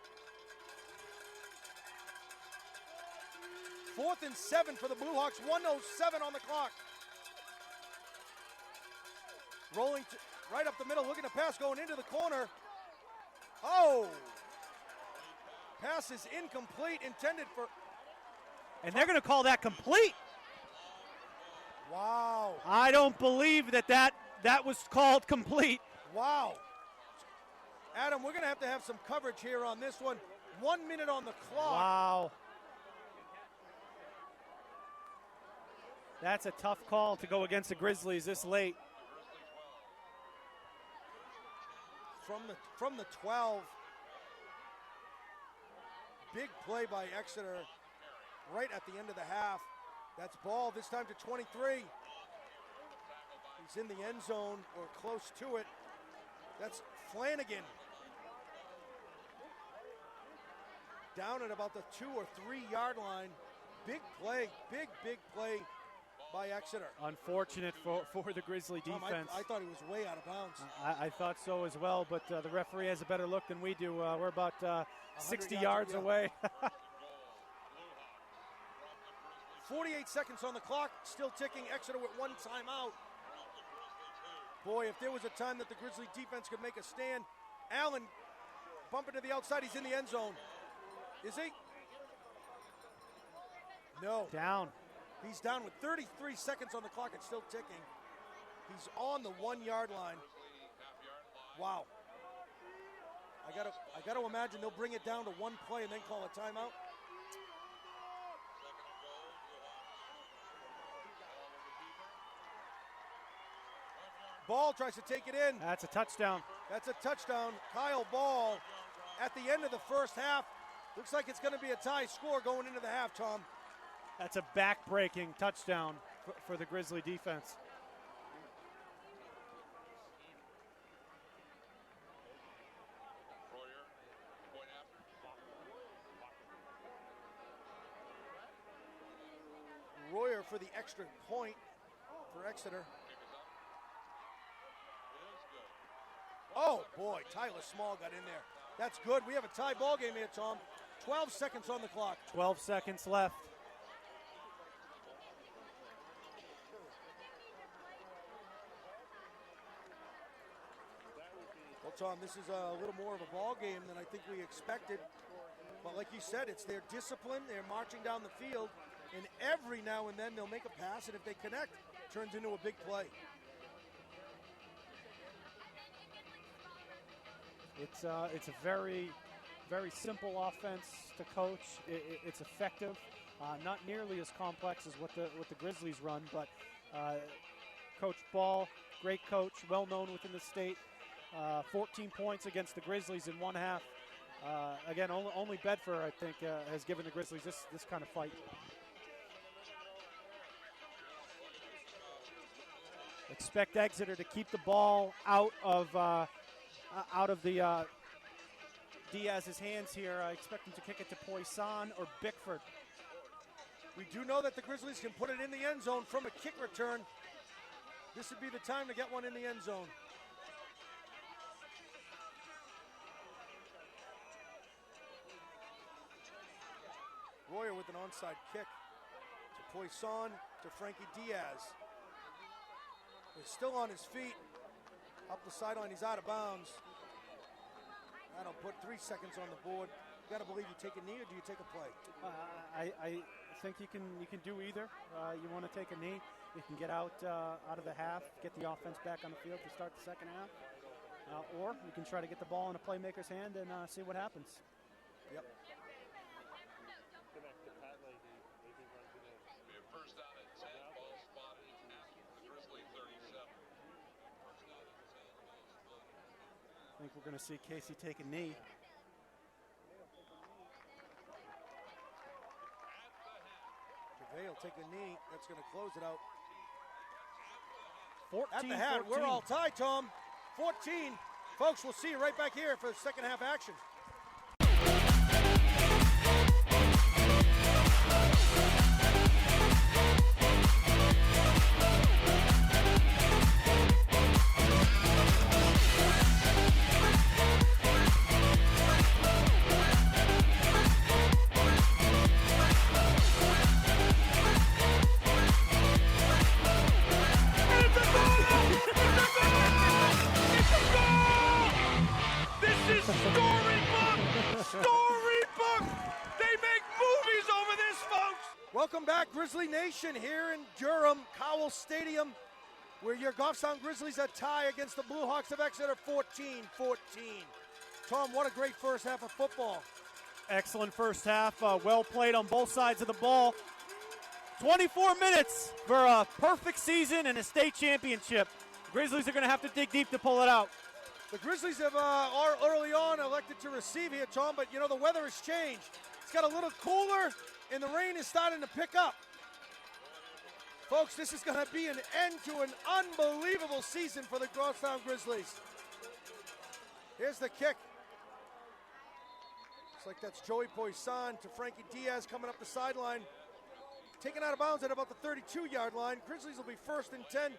4th and 7 for the Blue Hawks. 1:07 on the clock. Rolling right up the middle, looking to pass, going into the corner. Oh! Pass is incomplete, intended for... And they're going to call that complete. Wow. I don't believe that was called complete. Wow. Adam, we're going to have some coverage here on this one. 1 minute on the clock. Wow. That's a tough call to go against the Grizzlies this late. From the 12. Big play by Exeter right at the end of the half. That's Ball, this time to 23. He's in the end zone or close to it. That's Flanagan. Down at about the 2 or 3 yard line. Big play, big play by Exeter. Unfortunate for the Grizzly defense. I thought he was way out of bounds. I thought so as well, but the referee has a better look than we do. We're about 60 yards away. 48 seconds on the clock, still ticking. Exeter with 1 timeout. Boy, if there was a time that the Grizzly defense could make a stand. Allen bumping to the outside. He's in the end zone. Is he? No. Down. He's down with 33 seconds on the clock. It's still ticking. He's on the 1 yard line. Wow. I gotta imagine they'll bring it down to 1 play and then call a timeout. Ball tries to take it in. That's a touchdown. That's a touchdown. Kyle Ball at the end of the first half. Looks like it's going to be a tie score going into the half, Tom. That's a back-breaking touchdown for the Grizzly defense. Royer for the extra point for Exeter. Oh, boy, Tyler Small got in there. That's good. We have a tie ball game here, Tom. 12 seconds on the clock. 12 seconds left. Well, Tom, this is a little more of a ball game than I think we expected. But like you said, it's their discipline. They're marching down the field, and every now and then they'll make a pass, and if they connect, it turns into a big play. It's a very, very simple offense to coach. It's effective, not nearly as complex as what the Grizzlies run, but Coach Ball, great coach, well known within the state. 14 points against the Grizzlies in 1 half. Again, only Bedford, I think, has given the Grizzlies this kind of fight. Expect Exeter to keep the ball out of the Diaz's hands here. I expect him to kick it to Poisson or Bickford. We do know that the Grizzlies can put it in the end zone from a kick return. This would be the time to get one in the end zone. Royer with an onside kick to Poisson to Frankie Diaz. He's still on his feet. Up the sideline, he's out of bounds. That'll put 3 seconds on the board. You got to believe you take a knee or do you take a play? I think you can do either. You want to take a knee. You can get out of the half, get the offense back on the field to start the second half. Or you can try to get the ball in a playmaker's hand and see what happens. Yep. First down at 10, ball spotted at Grizzly 37. I think we're going to see Casey take a knee. Gervais will take a knee. That's going to close it out. 14, At the hat, 14. we're all tied, Tom. 14. Folks, we'll see you right back here for the second half action. Storybook! They make movies over this, folks! Welcome back, Grizzly Nation, here in Durham, Cowell Stadium, where your Goffstown Grizzlies are tie against the Blue Hawks of Exeter 14-14. Tom, what a great first half of football. Excellent first half. Well played on both sides of the ball. 24 minutes for a perfect season and a state championship. Grizzlies are going to have to dig deep to pull it out. The Grizzlies have are early on elected to receive here, Tom, but you know the weather has changed. It's got a little cooler, and the rain is starting to pick up. Folks, this is going to be an end to an unbelievable season for the Goffstown Grizzlies. Here's the kick. Looks like that's Joey Poisson to Frankie Diaz coming up the sideline. Taken out of bounds at about the 32-yard line. Grizzlies will be 1st and 10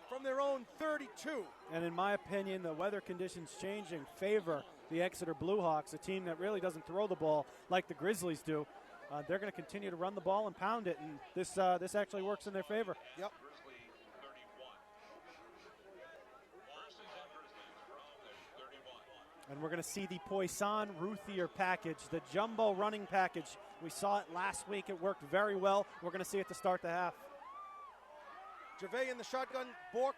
from their own 32. And in my opinion, the weather conditions changing favor the Exeter Blue Hawks, a team that really doesn't throw the ball like the Grizzlies do. They're going to continue to run the ball and pound it, and this actually works in their favor. Yep. Grizzly 31. Versus Grizzlies from their 31. And we're going to see the Poisson Ruthier package, the jumbo running package. We saw it last week. It worked very well. We're going to see it to start the half. Gervais in the shotgun. Bork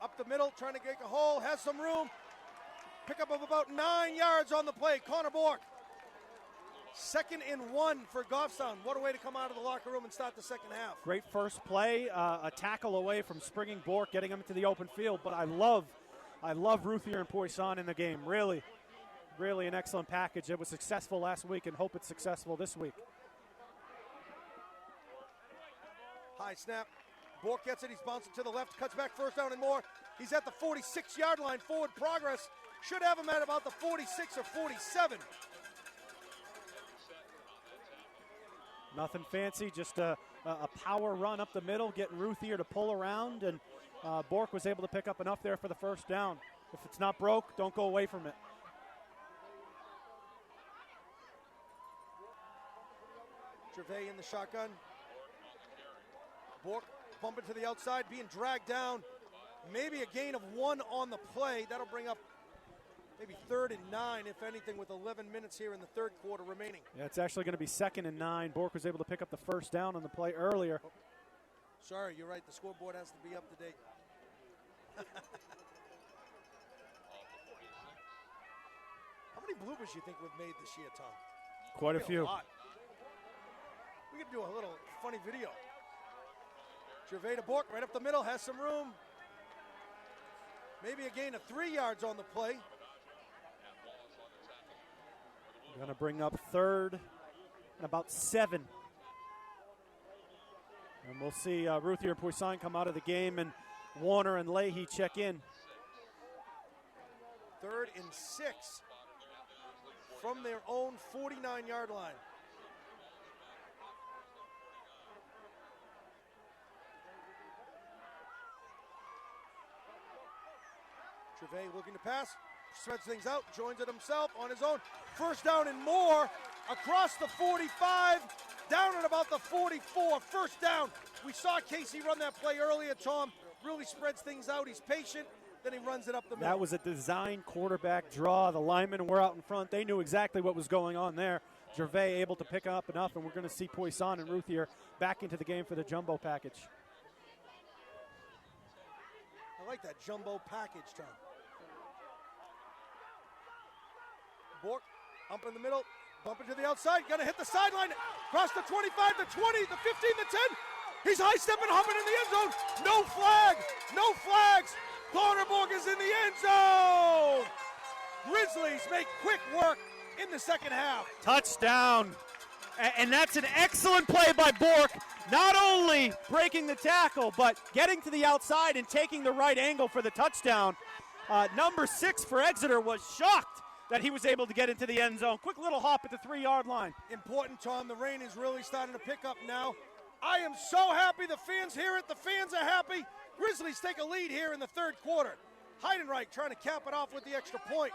up the middle, trying to get a hole, has some room. Pickup of about 9 yards on the play. Connor Bork. 2nd and 1 for Goffstown. What a way to come out of the locker room and start the second half. Great first play, a tackle away from springing Bork, getting him into the open field. But I love Ruthier and Poisson in the game. Really an excellent package. It was successful last week and hope it's successful this week. High snap. Bork gets it. He's bouncing to the left. Cuts back, 1st down and more. He's at the 46-yard line. Forward progress. Should have him at about the 46 or 47. Nothing fancy, just a power run up the middle, getting Ruthier to pull around, and Bork was able to pick up enough there for the 1st down. If it's not broke, don't go away from it. Gervais in the shotgun. Bork bumping to the outside, being dragged down. Maybe a gain of 1 on the play. That'll bring up maybe 3rd and 9, if anything, with 11 minutes here in the 3rd quarter remaining. Yeah, it's actually going to be 2nd and 9. Bork was able to pick up the 1st down on the play earlier. Oh, sorry, you're right. The scoreboard has to be up to date. How many bloopers you think we've made this year, Tom? Quite a few. Lot. We could do a little funny video. Gervais to Bork, right up the middle, has some room. Maybe a gain of 3 yards on the play. Going to bring up 3rd and about 7. And we'll see Ruthier and Poisson come out of the game, and Warner and Leahy check in. 3rd and 6 from their own 49-yard line. Gervais looking to pass, spreads things out, joins it himself on his own. 1st down and more, across the 45, down at about the 44. 1st down. We saw Casey run that play earlier, Tom. really spreads things out. He's patient, then he runs it up the middle. That was a design quarterback draw. The linemen were out in front. They knew exactly what was going on there. Gervais able to pick up enough, and we're going to see Poisson and Ruthier back into the game for the jumbo package. I like that jumbo package, Tom. Bork, hump in the middle, bump it to the outside, gonna hit the sideline, across the 25, the 20, the 15, the 10. He's high-stepping, humping in the end zone. No flag, no flags. Connor Bork is in the end zone. Grizzlies make quick work in the second half. Touchdown. And that's an excellent play by Bork, not only breaking the tackle, but getting to the outside and taking the right angle for the touchdown. Number 6 for Exeter was shocked that he was able to get into the end zone. Quick little hop at the 3-yard line. Important, Tom. The rain is really starting to pick up now. I am so happy. The fans hear it. The fans are happy. Grizzlies take a lead here in the third quarter. Heidenreich trying to cap it off with the extra point.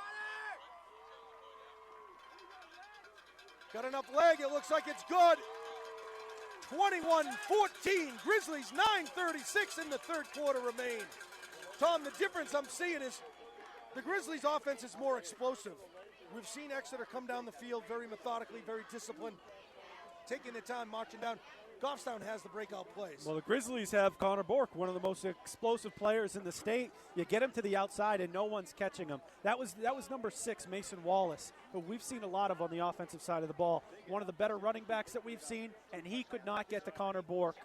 Got enough leg. It looks like it's good. 21-14. Grizzlies 9:36 in the third quarter remain. Tom, the difference I'm seeing is the Grizzlies' offense is more explosive. We've seen Exeter come down the field very methodically, very disciplined, taking their time, marching down. Goffstown has the breakout plays. Well, the Grizzlies have Connor Bork, one of the most explosive players in the state. You get him to the outside, and no one's catching him. That was number 6, Mason Wallace, who we've seen a lot of on the offensive side of the ball. One of the better running backs that we've seen, and he could not get to Connor Bork.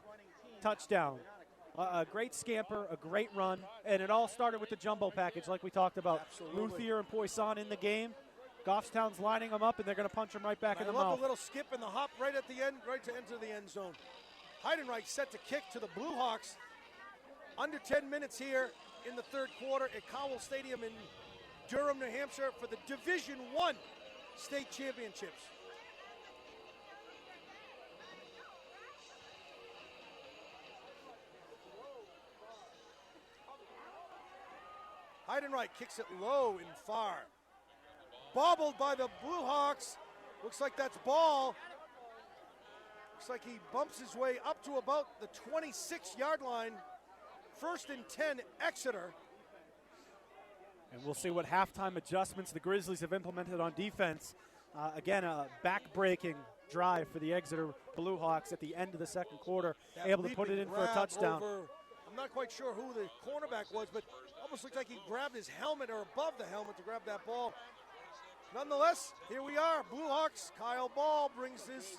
Touchdown. A great scamper, a great run, and it all started with the jumbo package like we talked about. Absolutely. Ruthier and Poisson in the game. Goffstown's lining them up, and they're going to punch him right back in the I love mouth. the little skip and the hop right at the end, right to enter the end zone. Heidenreich set to kick to the Blue Hawks. Under 10 minutes here in the third quarter at Cowell Stadium in Durham, New Hampshire for the Division I state championships. Heidenreich kicks it low and far. Bobbled by the Blue Hawks. Looks like that's ball. Looks like he bumps his way up to about the 26-yard line. 1st and 10, Exeter. And we'll see what halftime adjustments the Grizzlies have implemented on defense. Again, a back-breaking drive for the Exeter Blue Hawks at the end of the second quarter, That able to put it leaping in for a grab touchdown. I'm not quite sure who the cornerback was, but almost looked like he grabbed his helmet or above the helmet to grab that ball. Nonetheless, here we are. Blue Hawks, Kyle Ball brings his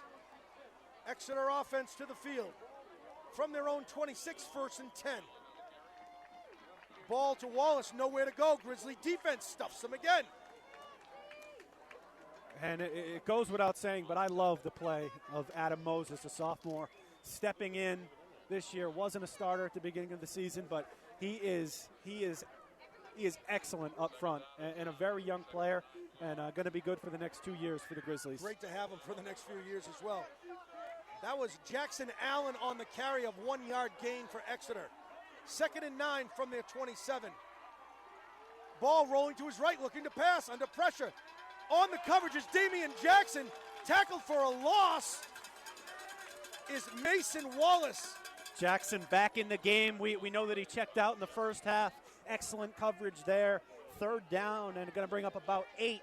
Exeter offense to the field. From their own 26, 1st and 10. Ball to Wallace, nowhere to go. Grizzly defense stuffs him again. And it goes without saying, but I love the play of Adam Moses, a sophomore, stepping in this year. Wasn't a starter at the beginning of the season, but he is excellent up front and a very young player, and going to be good for the next 2 years for the Grizzlies. Great to have him for the next few years as well. That was Jackson Allen on the carry of 1-yard gain for Exeter. 2nd and 9 from their 27. Ball rolling to his right, looking to pass under pressure. On the coverage is Damian Jackson. Tackled for a loss is Mason Wallace. Jackson back in the game. We know that he checked out in the first half. Excellent coverage there. 3rd down, and going to bring up about 8.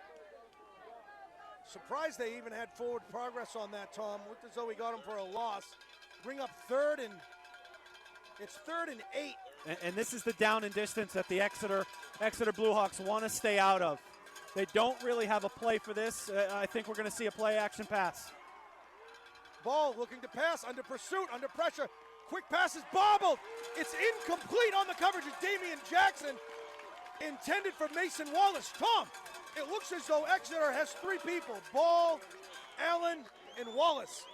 Surprised they even had forward progress on that, Tom. Looked as though he got him for a loss. Bring up 3rd, and it's 3rd and 8. And this is the down and distance that the Exeter Blue Hawks want to stay out of. They don't really have a play for this. I think we're going to see a play action pass. Ball looking to pass, under pursuit, under pressure. Quick pass is bobbled. It's incomplete on the coverage of Damian Jackson. Intended for Mason Wallace. Tom, it looks as though Exeter has 3 people. Ball, Allen, and Wallace.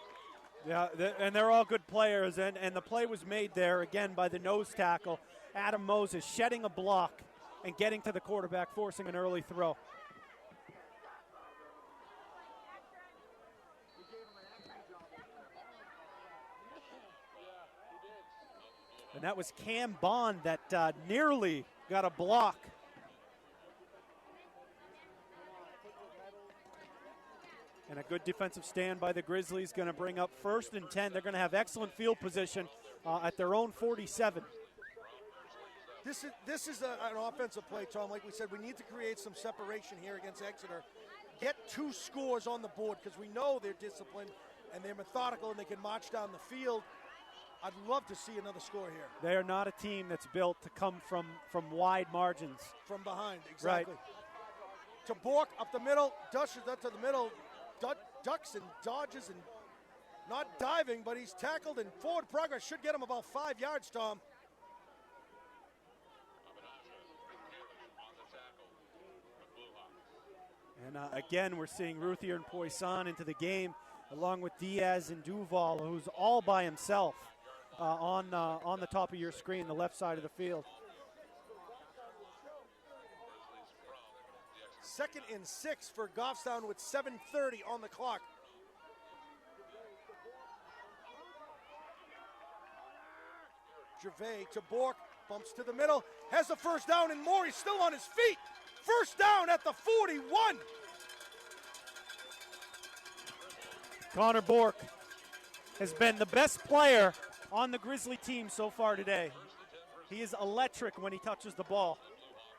Yeah, and they're all good players, and the play was made there, again, by the nose tackle, Adam Moses, shedding a block and getting to the quarterback, forcing an early throw. And that was Cam Bond that nearly got a block. And a good defensive stand by the Grizzlies, going to bring up 1st and 10. They're going to have excellent field position at their own 47. This is an offensive play, Tom. Like we said, we need to create some separation here against Exeter. Get 2 scores on the board because we know they're disciplined and they're methodical and they can march down the field. I'd love to see another score here. They are not a team that's built to come from wide margins. From behind, exactly. Right. To Bork, up the middle, Dushes up to the middle, ducks and dodges and not diving, but he's tackled and forward progress should get him about 5 yards, Tom. And again, we're seeing Ruthier and Poisson into the game, along with Diaz and Duval, who's all by himself on the top of your screen, the left side of the field. 2nd and 6 for Goffstown with 7:30 on the clock. Gervais to Bork, bumps to the middle, has the first down, and Morey's still on his feet. First down at the 41. Connor Bork has been the best player on the Grizzly team so far today. He is electric when he touches the ball,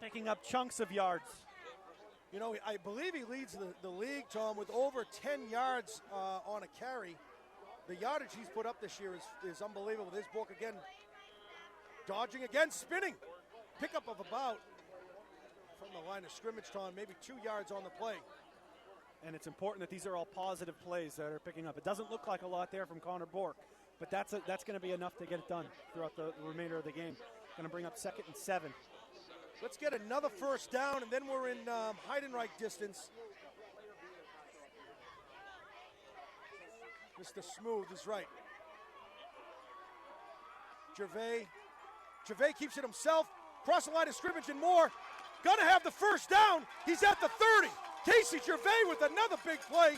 picking up chunks of yards. You know, I believe he leads the league, Tom, with over 10 yards on a carry. The yardage he's put up this year is unbelievable. There's Bork again, dodging again, spinning. Pickup of about, from the line of scrimmage, Tom, maybe 2 yards on the play. And it's important that these are all positive plays that are picking up. It doesn't look like a lot there from Connor Bork, but that's going to be enough to get it done throughout the remainder of the game. Going to bring up 2nd and 7. Let's get another first down, and then we're in Heidenreich distance. Mr. Smooth is right. Gervais keeps it himself. Cross the line of scrimmage and more. Gonna have the first down. He's at the 30. Casey Gervais with another big play.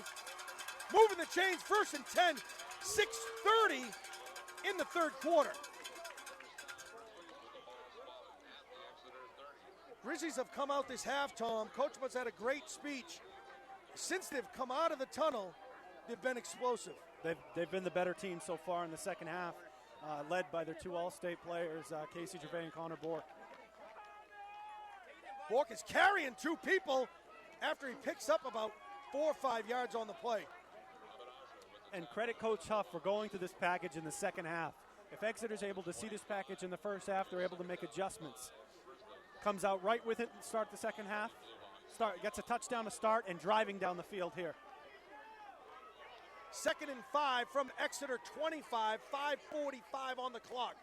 Moving the chains, 1st and 10. 6:30 in the 3rd quarter. Grizzlies have come out this half, Tom. Coach Butts had a great speech. Since they've come out of the tunnel, they've been explosive. They've been the better team so far in the second half, led by their 2 All-State players, Casey Gervais and Connor Bork. Bork is carrying 2 people after he picks up about 4 or 5 yards on the play. And credit Coach Huff for going to this package in the second half. If Exeter's able to see this package in the first half, they're able to make adjustments. Comes out right with it and start the second half. Gets a touchdown to start and driving down the field here. 2nd and 5 from Exeter 25, 5:45 on the clock.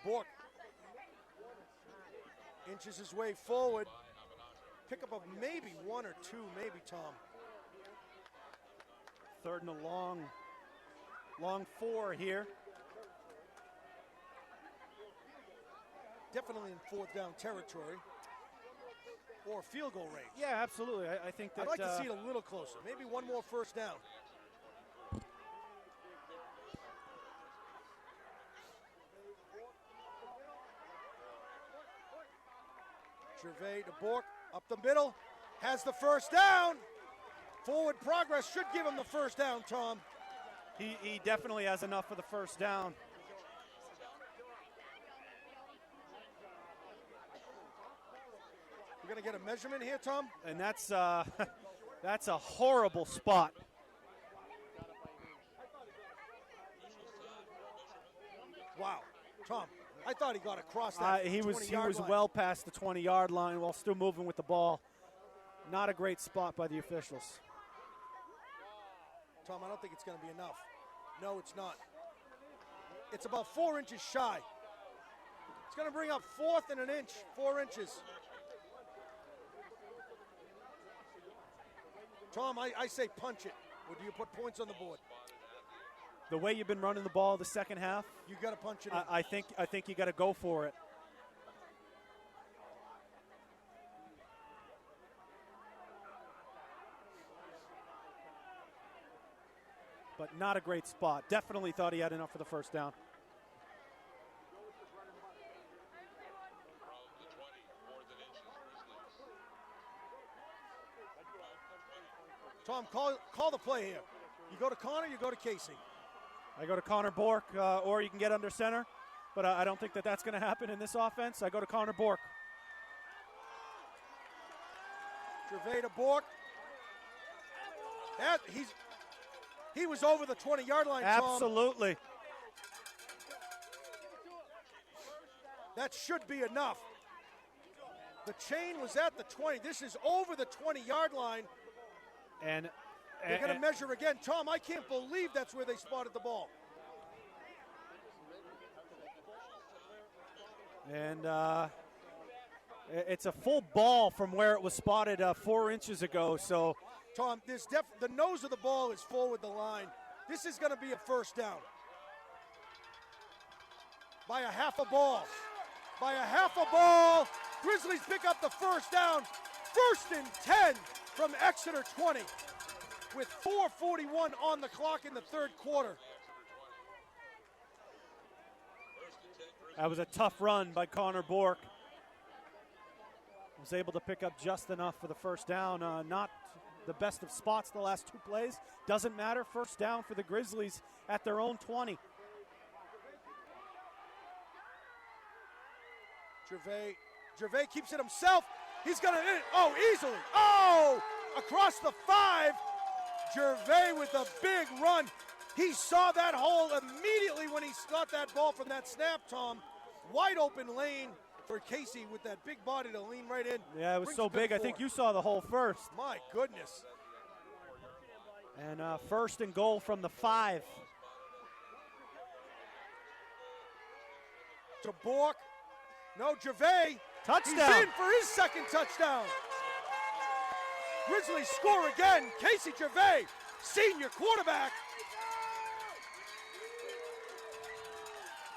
Bork inches his way forward. Pickup of maybe 1 or 2, maybe, Tom. 3rd and a long 4 here. Definitely in 4th down territory. Or field goal range. Yeah, absolutely. I think that I'd like to see it a little closer. Maybe 1 more first down. Gervais to Bork, up the middle, has the first down. Forward progress should give him the first down, Tom. He definitely has enough for the first down. We're going to get a measurement here, Tom. And that's that's a horrible spot. Wow. Tom, I thought he got across that he was 20-yard line. well past the 20-yard line while still moving with the ball. Not a great spot by the officials. Tom, I don't think it's going to be enough. No, it's not. It's about 4 inches shy. It's going to bring up 4th and an inch, 4 inches. Tom, I say punch it. Or do you put points on the board? The way you've been running the ball the second half, You got to punch it in. I think you got to go for it. But not a great spot. Definitely thought he had enough for the first down. Tom, call the play here. You go to Connor, you go to Casey. I go to Connor Bork, or you can get under center, but I don't think that that's going to happen in this offense. I go to Connor Bork. Gervais to Bork. He was over the 20-yard line, Tom. Absolutely. That should be enough. The chain was at the 20. This is over the 20-yard line. And they're going to measure again. Tom, I can't believe that's where they spotted the ball. And it's a full ball from where it was spotted 4 inches ago. So, Tom, the nose of the ball is forward the line. This is going to be a first down. By a half a ball. By a half a ball. Grizzlies pick up the first down. 1st and 10 from Exeter 20 with 4:41 on the clock in the third quarter. That was a tough run by Connor Bork. Was able to pick up just enough for the first down. Not the best of spots the last 2 plays. Doesn't matter. First down for the Grizzlies at their own 20. Gervais keeps it himself. He's going to hit it. Oh, easily. Oh, across the 5. Gervais with a big run. He saw that hole immediately when he got that ball from that snap, Tom. Wide open lane for Casey with that big body to lean right in. Yeah, it was so big. I think you saw the hole first. My goodness. And 1st and goal from the 5. To Bork. No, Gervais. Touchdown. He's in for his second touchdown. Grizzlies score again. Casey Gervais, senior quarterback.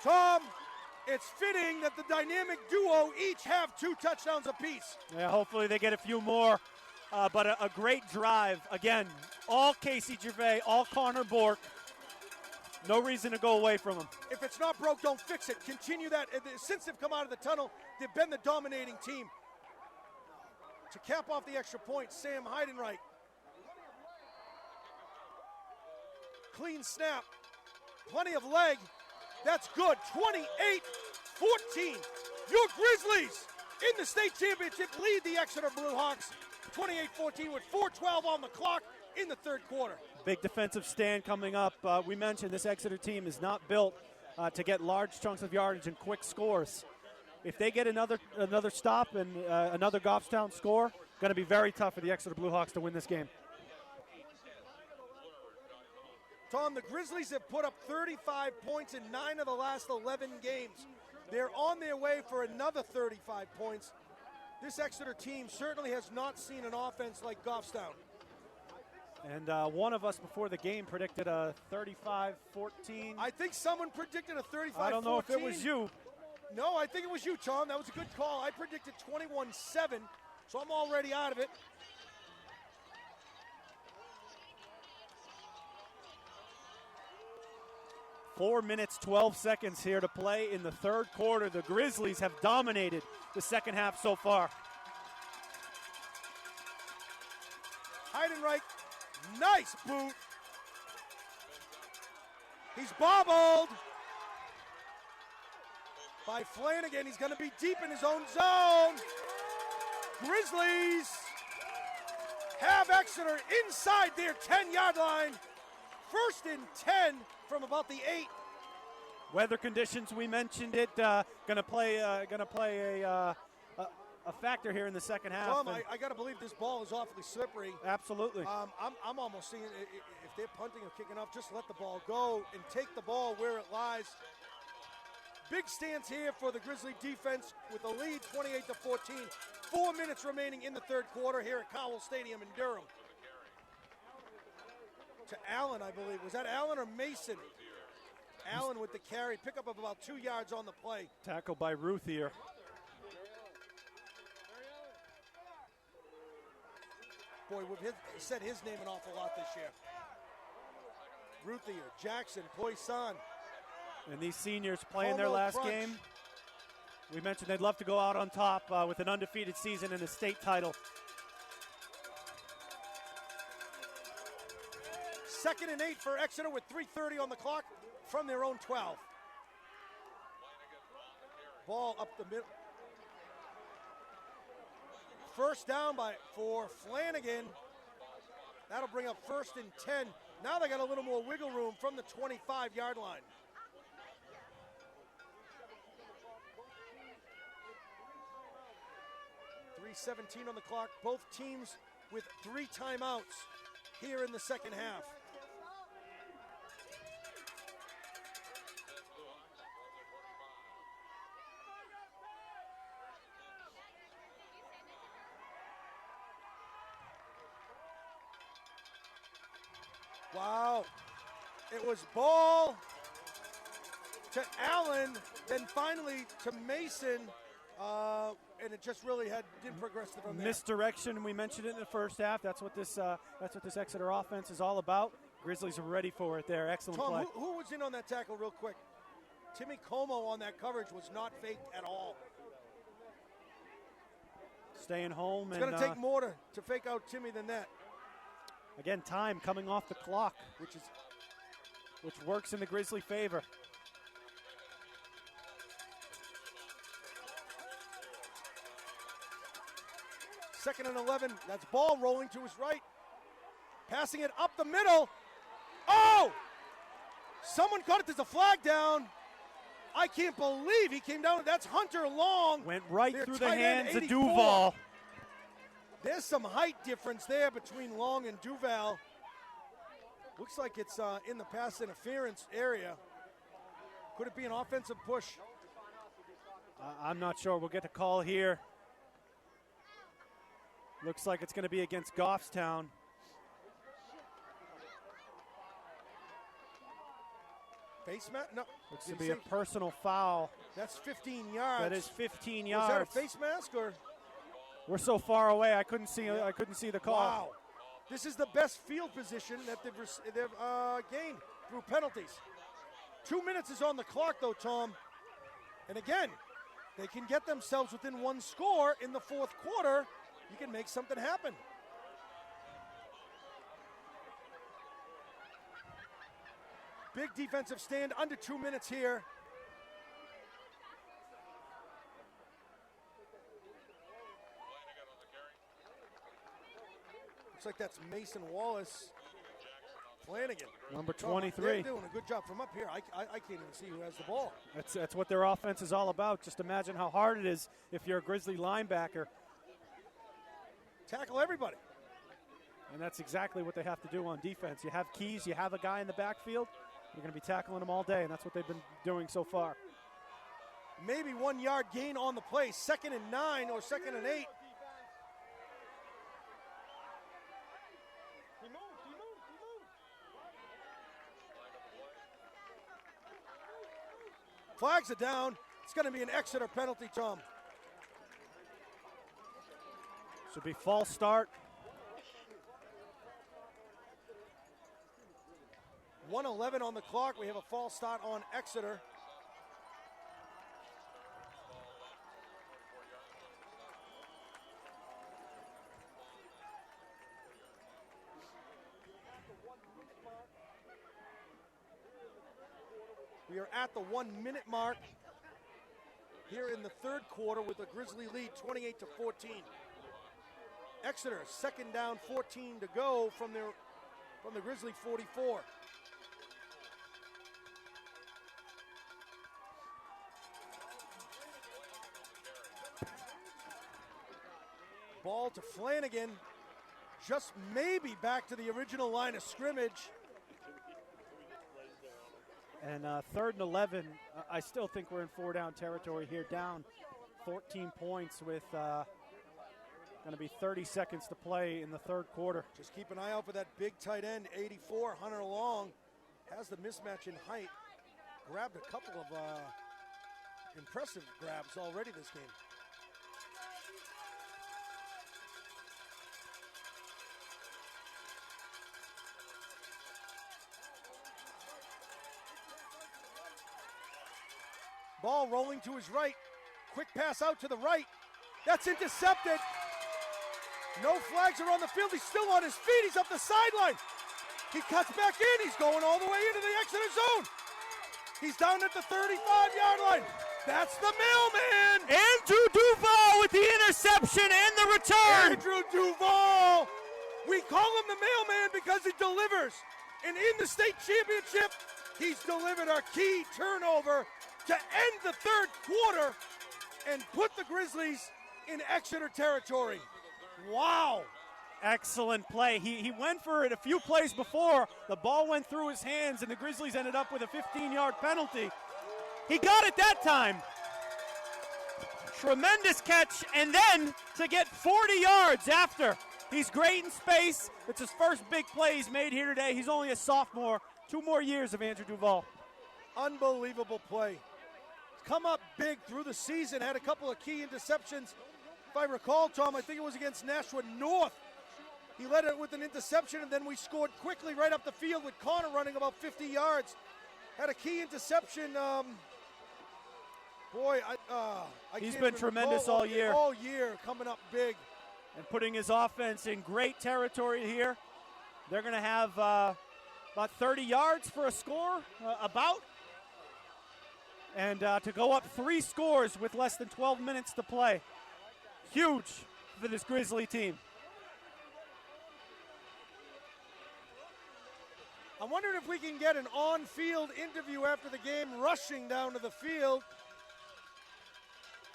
Tom, it's fitting that the dynamic duo each have 2 touchdowns apiece. Yeah, hopefully they get a few more. But a great drive. Again, all Casey Gervais, all Connor Bork. No reason to go away from him. If it's not broke, don't fix it. Continue that. Since they've come out of the tunnel, they've been the dominating team. To cap off the extra point, Sam Heidenreich. Clean snap. Plenty of leg. That's good. 28-14. Your Grizzlies in the state championship lead the Exeter Bluehawks. 28-14 with 4:12 on the clock in the third quarter. Big defensive stand coming up. We mentioned this Exeter team is not built to get large chunks of yardage and quick scores. If they get another stop and another Goffstown score, going to be very tough for the Exeter Bluehawks to win this game. Tom, the Grizzlies have put up 35 points in 9 of the last 11 games. They're on their way for another 35 points. This Exeter team certainly has not seen an offense like Goffstown. And one of us before the game predicted a 35-14. I think someone predicted a 35-14. I don't know if it was you. No, I think it was you, Tom. That was a good call. I predicted 21-7, so I'm already out of it. Four minutes, 12 seconds here to play in the third quarter. The Grizzlies have dominated the second half so far. Heidenreich, nice boot. He's bobbled by Flanagan. He's going to be deep in his own zone. Grizzlies have Exeter inside their 10-yard line. 1st and 10 from about the 8. Weather conditions, we mentioned it, going to play a factor here in the second half. Tom, I got to believe this ball is awfully slippery. Absolutely. I'm almost seeing if they're punting or kicking off, just let the ball go and take the ball where it lies. Big stance here for the Grizzly defense with a lead 28-14. 4 minutes remaining in the third quarter here at Cowell Stadium in Durham. To Allen, I believe. Was that Allen or Mason? Allen with the carry. Pick up of about 2 yards on the play. Tackled by Ruthier. Boy, we've said his name an awful lot this year. Ruthier, Jackson, Poisson. And these seniors playing their Como last Crunch. game. We mentioned they'd love to go out on top with an undefeated season and a state title. 2nd and 8 for Exeter with 3:30 on the clock from their own 12. Ball up the middle. First down for Flanagan. That'll bring up 1st and 10. Now they got a little more wiggle room from the 25-yard line. .3:17 on the clock. Both teams with 3 timeouts here in the second half. Wow. It was ball to Allen, then finally to Mason, and it just really didn't progress from there. Misdirection. We mentioned it in the first half. That's what this Exeter offense is all about. Grizzlies are ready for it there. Excellent Tom, play. who was in on that tackle real quick? Timmy Como on that coverage was not faked at all. Staying home. It's going to take more to fake out Timmy than that. Again, time coming off the clock, which works in the Grizzly favor. Second and 11. That's ball rolling to his right. Passing it up the middle. Oh! Someone caught it. There's a flag down. I can't believe he came down. That's Hunter Long. Went right through the tight end, hands of 84. Duval. There's some height difference there between Long and Duval. Looks like it's in the pass interference area. Could it be an offensive push? I'm not sure. We'll get the call here. Looks like it's going to be against Goffstown. Face mask? No. Looks to be a personal foul. That's 15 yards. That is 15 yards. Was that a face mask or? We're so far away. I couldn't see the call. Wow. This is the best field position that they've gained through penalties. 2 minutes is on the clock, though, Tom. And again, they can get themselves within 1 score in the 4th quarter. You can make something happen. Big defensive stand, under 2 minutes here. Looks like that's Mason Wallace. Flanagan. Number Tom, 23. they're doing a good job from up here. I can't even see who has the ball. That's what their offense is all about. Just imagine how hard it is if you're a Grizzly linebacker. Tackle everybody. And that's exactly what they have to do on defense. You have keys, you have a guy in the backfield, you're going to be tackling them all day, and that's what they've been doing so far. Maybe 1 yard gain on the play. 2nd and 9 or 2nd and 8. Flags are down. It's going to be an Exeter penalty, Tom. Should be false start. 1:11 on the clock. We have a false start on Exeter. We are at the 1 minute mark here in the 3rd quarter with a Grizzly lead 28-14. Exeter, 2nd down, 14 to go from the Grizzly 44. Ball to Flanagan, just maybe back to the original line of scrimmage. And 3rd and 11, I still think we're in 4-down territory here, down 14 points with going to be 30 seconds to play in the 3rd quarter. Just keep an eye out for that big tight end, 84, Hunter Long. Has the mismatch in height. Grabbed a couple of impressive grabs already this game. Ball rolling to his right. Quick pass out to the right. That's intercepted. No flags are on the field. He's still on his feet. He's up the sideline. He cuts back in. He's going all the way into the Exeter zone. He's down at the 35-yard line. That's the mailman. Andrew Duval with the interception and the return. Andrew Duval. We call him the mailman because he delivers. And in the state championship, he's delivered a key turnover to end the third quarter and put the Grizzlies in Exeter territory. Wow. Excellent play. He went for it a few plays before. The ball went through his hands, and the Grizzlies ended up with a 15-yard penalty. He got it that time. Tremendous catch, and then to get 40 yards after. He's great in space. It's his first big play he's made here today. He's only a sophomore. 2 more years of Andrew Duval. Unbelievable play. Come up big through the season, had a couple of key interceptions. If I recall, Tom, I think it was against Nashua North. He led it with an interception, and then we scored quickly right up the field with Connor running about 50 yards. Had a key interception. He's can't been even tremendous recall. all year. All year, coming up big. And putting his offense in great territory here. They're going to have about 30 yards for a score, And to go up 3 scores with less than 12 minutes to play. Huge for this Grizzly team. I'm wondering if we can get an on-field interview after the game, rushing down to the field.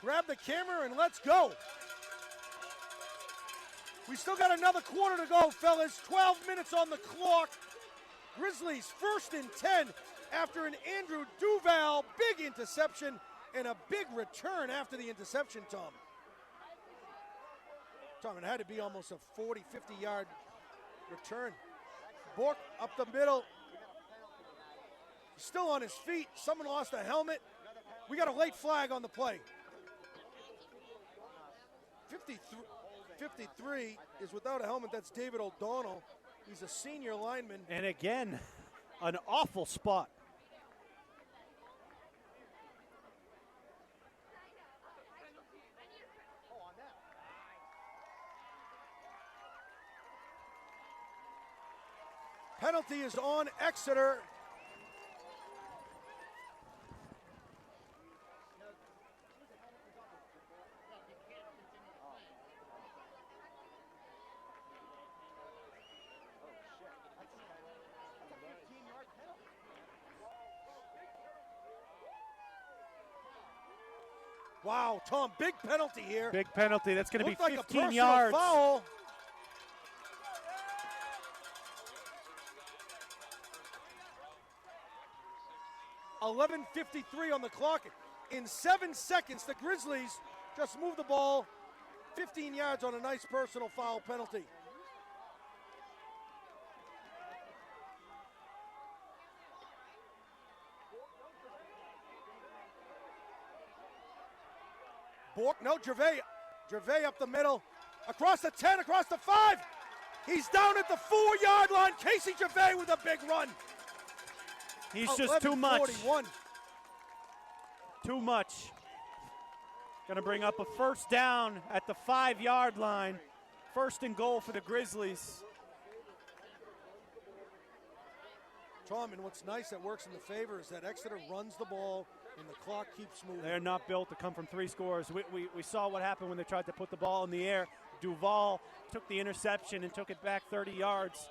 Grab the camera and let's go. We still got another quarter to go, fellas. 12 minutes on the clock. Grizzlies 1st and 10 after an Andrew Duval big interception and a big return after the interception, Tom. Tom, it had to be almost a 40, 50-yard return. Bork up the middle. Still on his feet. Someone lost a helmet. We got a late flag on the play. 53 is without a helmet. That's David O'Donnell. He's a senior lineman. And again, an awful spot. Penalty is on Exeter. Wow, Tom, big penalty here. Big penalty. That's going to be Looked like 15 a personal yards. Foul. $11:53 on the clock. In 7 seconds, the Grizzlies just moved the ball 15 yards on a nice personal foul penalty. Bork, no, Gervais up the middle, across the 10, across the 5. He's down at the 4-yard line. Casey Gervais with a big run. He's just too much. 11:41. Too much. Going to bring up a first down at the 5-yard line. 1st and goal for the Grizzlies. Tom, and what's nice that works in the favor is that Exeter runs the ball and the clock keeps moving. They're not built to come from 3 scores. We saw what happened when they tried to put the ball in the air. Duval took the interception and took it back 30 yards.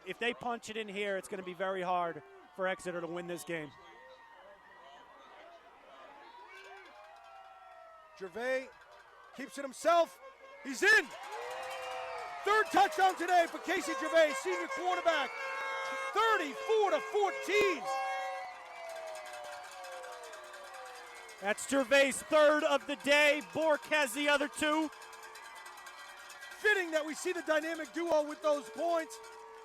If they punch it in here, it's going to be very hard for Exeter to win this game. Gervais keeps it himself. He's in. 3rd touchdown today for Casey Gervais, senior quarterback. 34-14. That's Gervais' 3rd of the day. Bork has the other 2. Fitting that we see the dynamic duo with those points.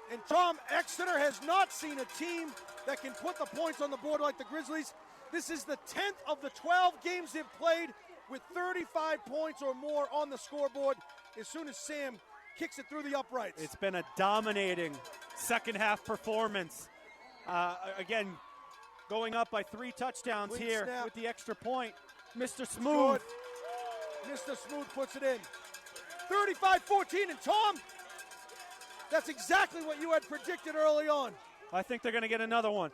And Tom, Exeter has not seen a team that can put the points on the board like the Grizzlies. This is the 10th of the 12 games they've played with 35 points or more on the scoreboard as soon as Sam kicks it through the uprights. It's been a dominating second-half performance. Again, going up by 3 touchdowns Clean here snap. with the extra point. Mr. Smooth. Mr. Smooth puts it in. 35-14, and Tom, That's exactly what you had predicted early on. I think they're going to get another one.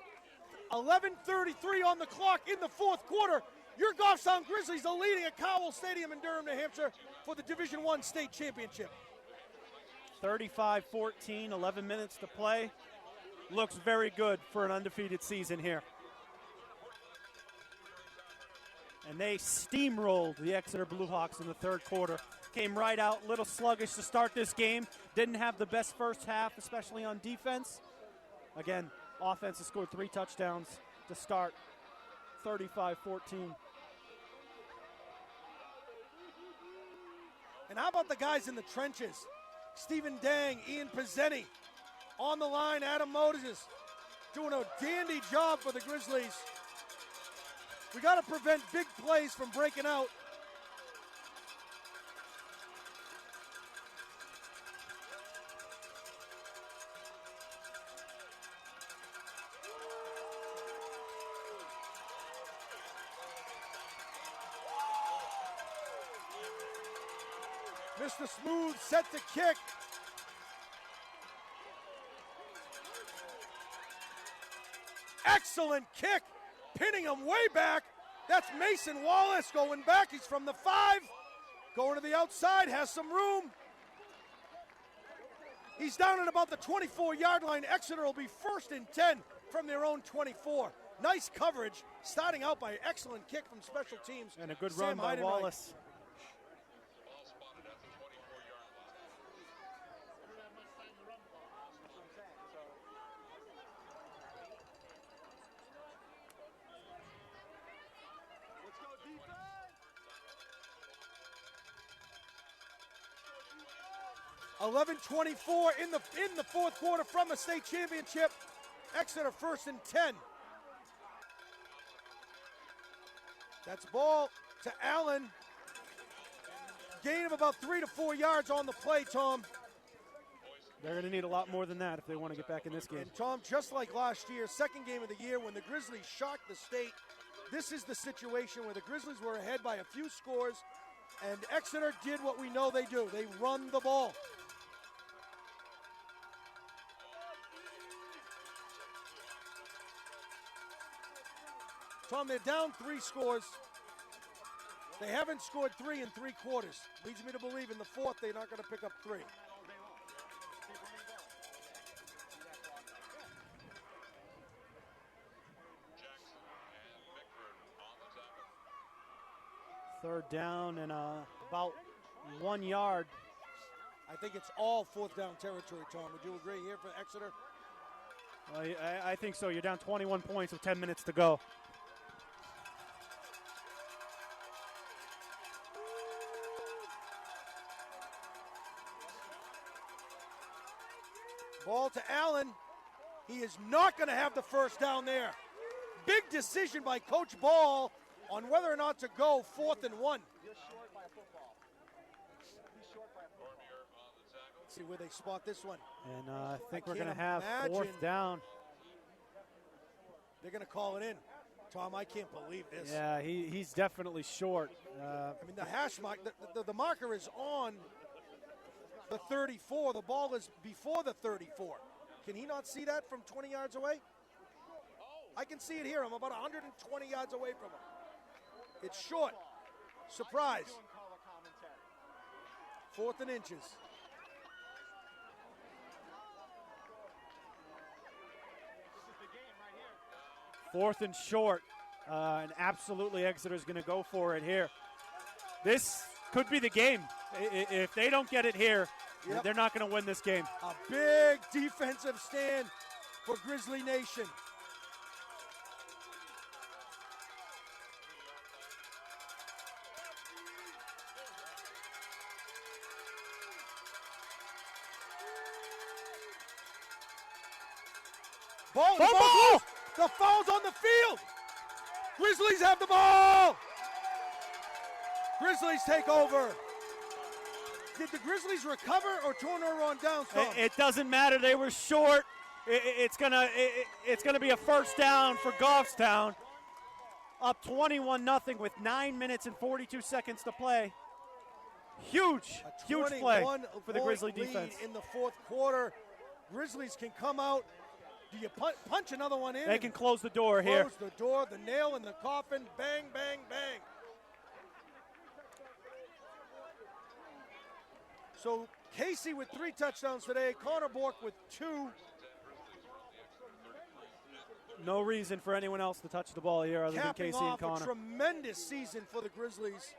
11:33 on the clock in the fourth quarter. Your Goffstown Grizzlies are leading at Cowell Stadium in Durham, New Hampshire for the Division I state championship. 35-14, 11 minutes to play. Looks very good for an undefeated season here. And they steamrolled the Exeter Bluehawks in the third quarter. Came right out, a little sluggish to start this game. Didn't have the best first half, especially on defense. Again, offense has scored 3 touchdowns to start. 35-14. And how about the guys in the trenches? Stephen Dang, Ian Pizzetti. On the line, Adam Moses doing a dandy job for the Grizzlies. We got to prevent big plays from breaking out. Mr. Smooth set to kick. Excellent kick, pinning him way back. That's Mason Wallace going back. He's from the 5, going to the outside, has some room. He's down at about the 24-yard line. Exeter will be 1st and 10 from their own 24. Nice coverage, starting out by excellent kick from special teams. And a good Sam run by Heidenreich. Wallace. Ball spotted at the 24-yard line. 11:24 in the fourth quarter from the state championship. Exeter 1st and 10. That's ball to Allen. Gain of about 3 to 4 yards on the play, Tom. They're going to need a lot more than that if they want to get back in this game. And Tom, just like last year, second game of the year when the Grizzlies shocked the state, this is the situation where the Grizzlies were ahead by a few scores, and Exeter did what we know they do. They run the ball. Tom, they're down 3 scores. They haven't scored 3 in 3 quarters. Leads me to believe in the fourth they're not going to pick up 3. Jackson and Bickford on the tackle. Third down and about 1 yard. I think it's all fourth down territory, Tom. Would you agree here for Exeter? I think so. You're down 21 points with 10 minutes to go. Ball to Allen. He is not going to have the first down there. Big decision by Coach Ball on whether or not to go 4th and 1. Let's see where they spot this one. And I think we're can't going to have imagine. 4th down. They're going to call it in. Tom, I can't believe this. Yeah, he's definitely short. I mean, the hash mark, the marker is on the 34. The ball is before the 34. Can he not see that from 20 yards away? I can see it here. I'm about 120 yards away from him. It's short. Surprise. 4th and inches. Fourth and short. And absolutely Exeter's going to go for it here. This could be the game. If they don't get it here, Yep. they're not going to win this game. A big defensive stand for Grizzly Nation. Ball, the ball! The foul's on the field. Grizzlies have the ball. Grizzlies take over. Did the Grizzlies recover or turnover on downs? It doesn't matter. They were short. It's gonna be a first down for Goffstown. Up 21-0 with 9 minutes and 42 seconds to play. Huge play for the Grizzly defense. In the fourth quarter. Grizzlies can come out. Do you punch another one in? They can close the door here. Close the door, the nail in the coffin, bang, bang, bang. So Casey with 3 touchdowns today, Connor Bork with 2. No reason for anyone else to touch the ball here other than Capping Casey and off Connor. a tremendous season for the Grizzlies.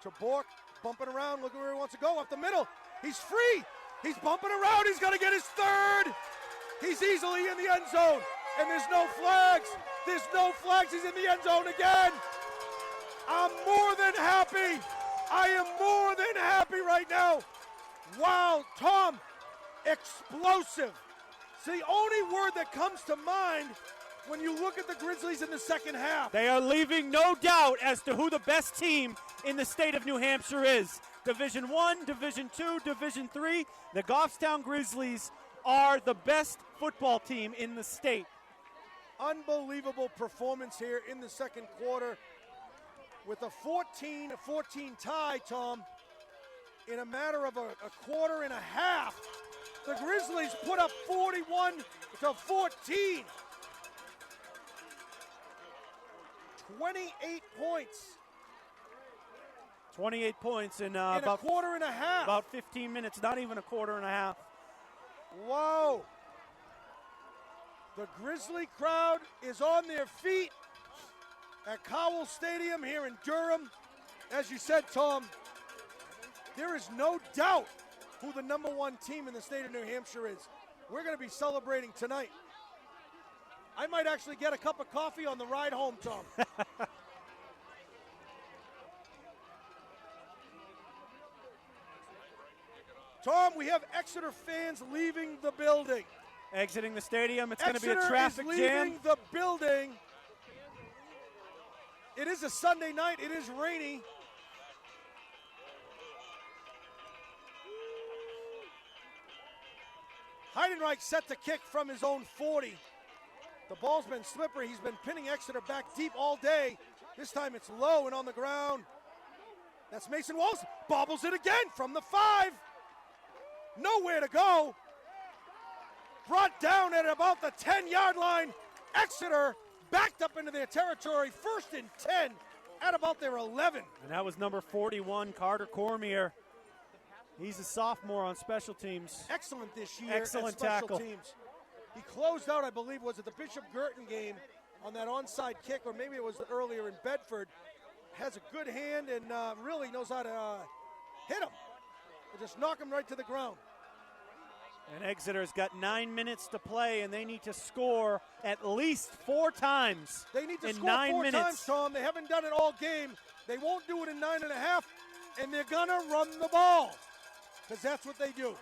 To Bork, bumping around, looking where he wants to go, up the middle. He's free. He's bumping around. He's going to get his 3rd. He's easily in the end zone. And there's no flags. There's no flags. He's in the end zone again. I'm more than happy. I am more than happy right now. Wow, Tom, explosive. It's the only word that comes to mind when you look at the Grizzlies in the second half. They are leaving no doubt as to who the best team in the state of New Hampshire is. Division 1, Division 2, Division 3. The Goffstown Grizzlies are the best football team in the state. Unbelievable performance here in the second quarter with a 14-14 tie, Tom. In a matter of a quarter and a half, the Grizzlies put up 41-14. 28 points. 28 points in, in about a quarter and a half. About 15 minutes, not even a quarter and a half. Wow. The Grizzly crowd is on their feet at Cowell Stadium here in Durham. As you said, Tom, there is no doubt who the number 1 team in the state of New Hampshire is. We're going to be celebrating tonight. I might actually get a cup of coffee on the ride home, Tom. Tom, we have Exeter fans leaving the building. Exiting the stadium, it's going to be a Exeter traffic is jam. leaving the building. It is a Sunday night. It is rainy. Heidenreich set to kick from his own 40. The ball's been slippery. He's been pinning Exeter back deep all day. This time it's low and on the ground. That's Mason Walls. Bobbles it again from the 5. Nowhere to go. Brought down at about the 10-yard line. Exeter backed up into their territory. 1st and 10 at about their 11. And that was number 41, Carter Cormier. He's a sophomore on special teams. Excellent this year Excellent at special tackle. teams. He closed out, I believe, was it the Bishop Girton game on that onside kick, or maybe it was earlier in Bedford. Has a good hand and really knows how to hit him. Just knock him right to the ground. And Exeter's got 9 minutes to play, and they need to score at least 4 times. They need to in score 9 4 minutes. times, Tom. They haven't done it all game. They won't do it in 9.5, and they're going to run the ball because that's what they do.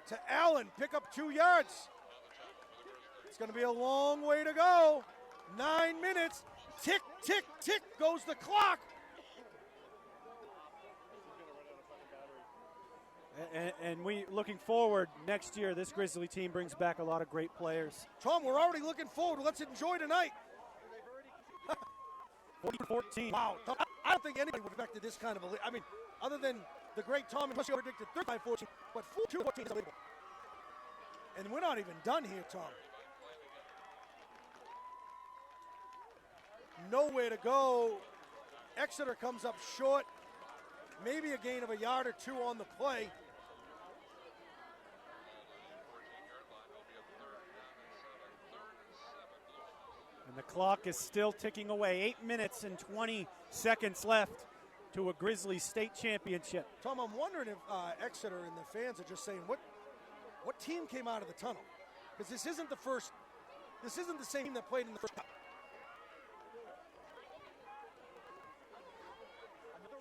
To Allen, pick up 2 yards. It's going to be a long way to go. 9 minutes. Tick, tick, tick goes the clock. And we looking forward next year, this Grizzly team brings back a lot of great players. Tom, we're already looking forward. Let's enjoy tonight. 14. Wow. Tom, I don't think anybody would have expected this kind of a lead. I mean, other than the great Tom and Musco predicted 35-14, but 14 is unbelievable. And we're not even done here, Tom. Nowhere to go. Exeter comes up short. Maybe a gain of a yard or 2 on the play. And the clock is still ticking away. 8 minutes and 20 seconds left to a Grizzly state championship. Tom, I'm wondering if Exeter and the fans are just saying, what team came out of the tunnel? Because this isn't the same team that played in the first half.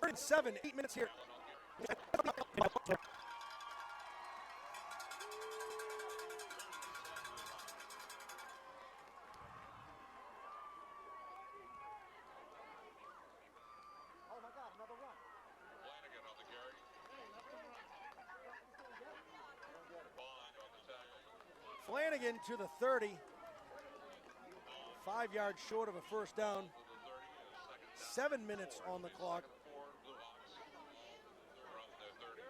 3rd and 7, 8 minutes here. Flanagan on the carry. Bond on the tackle. Flanagan to the 30. 5 yards short of a first down. To the 7 minutes on the clock. For Blue Hawks. From the 30.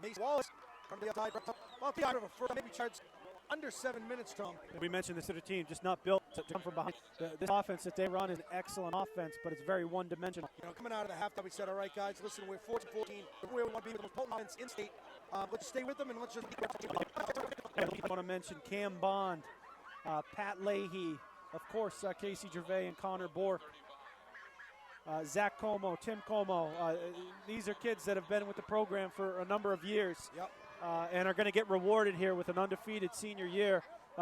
Mason Wallace from the outside. Well, the out of a first, maybe charged under 7 minutes, Tom. We mentioned this other team just not built to come from behind. This offense that they run is an excellent offense, but it's very one-dimensional. You know, coming out of the halftime, we said, all right, guys, listen, we're 14-14. Where we want to be with the most potent offense in state. Let's stay with them and let's just. I want to mention Cam Bond, Pat Leahy, of course, Casey Gervais and Connor Bork, Zach Como, Tim Como. These are kids that have been with the program for a number of years. Yep. And are going to get rewarded here with an undefeated senior year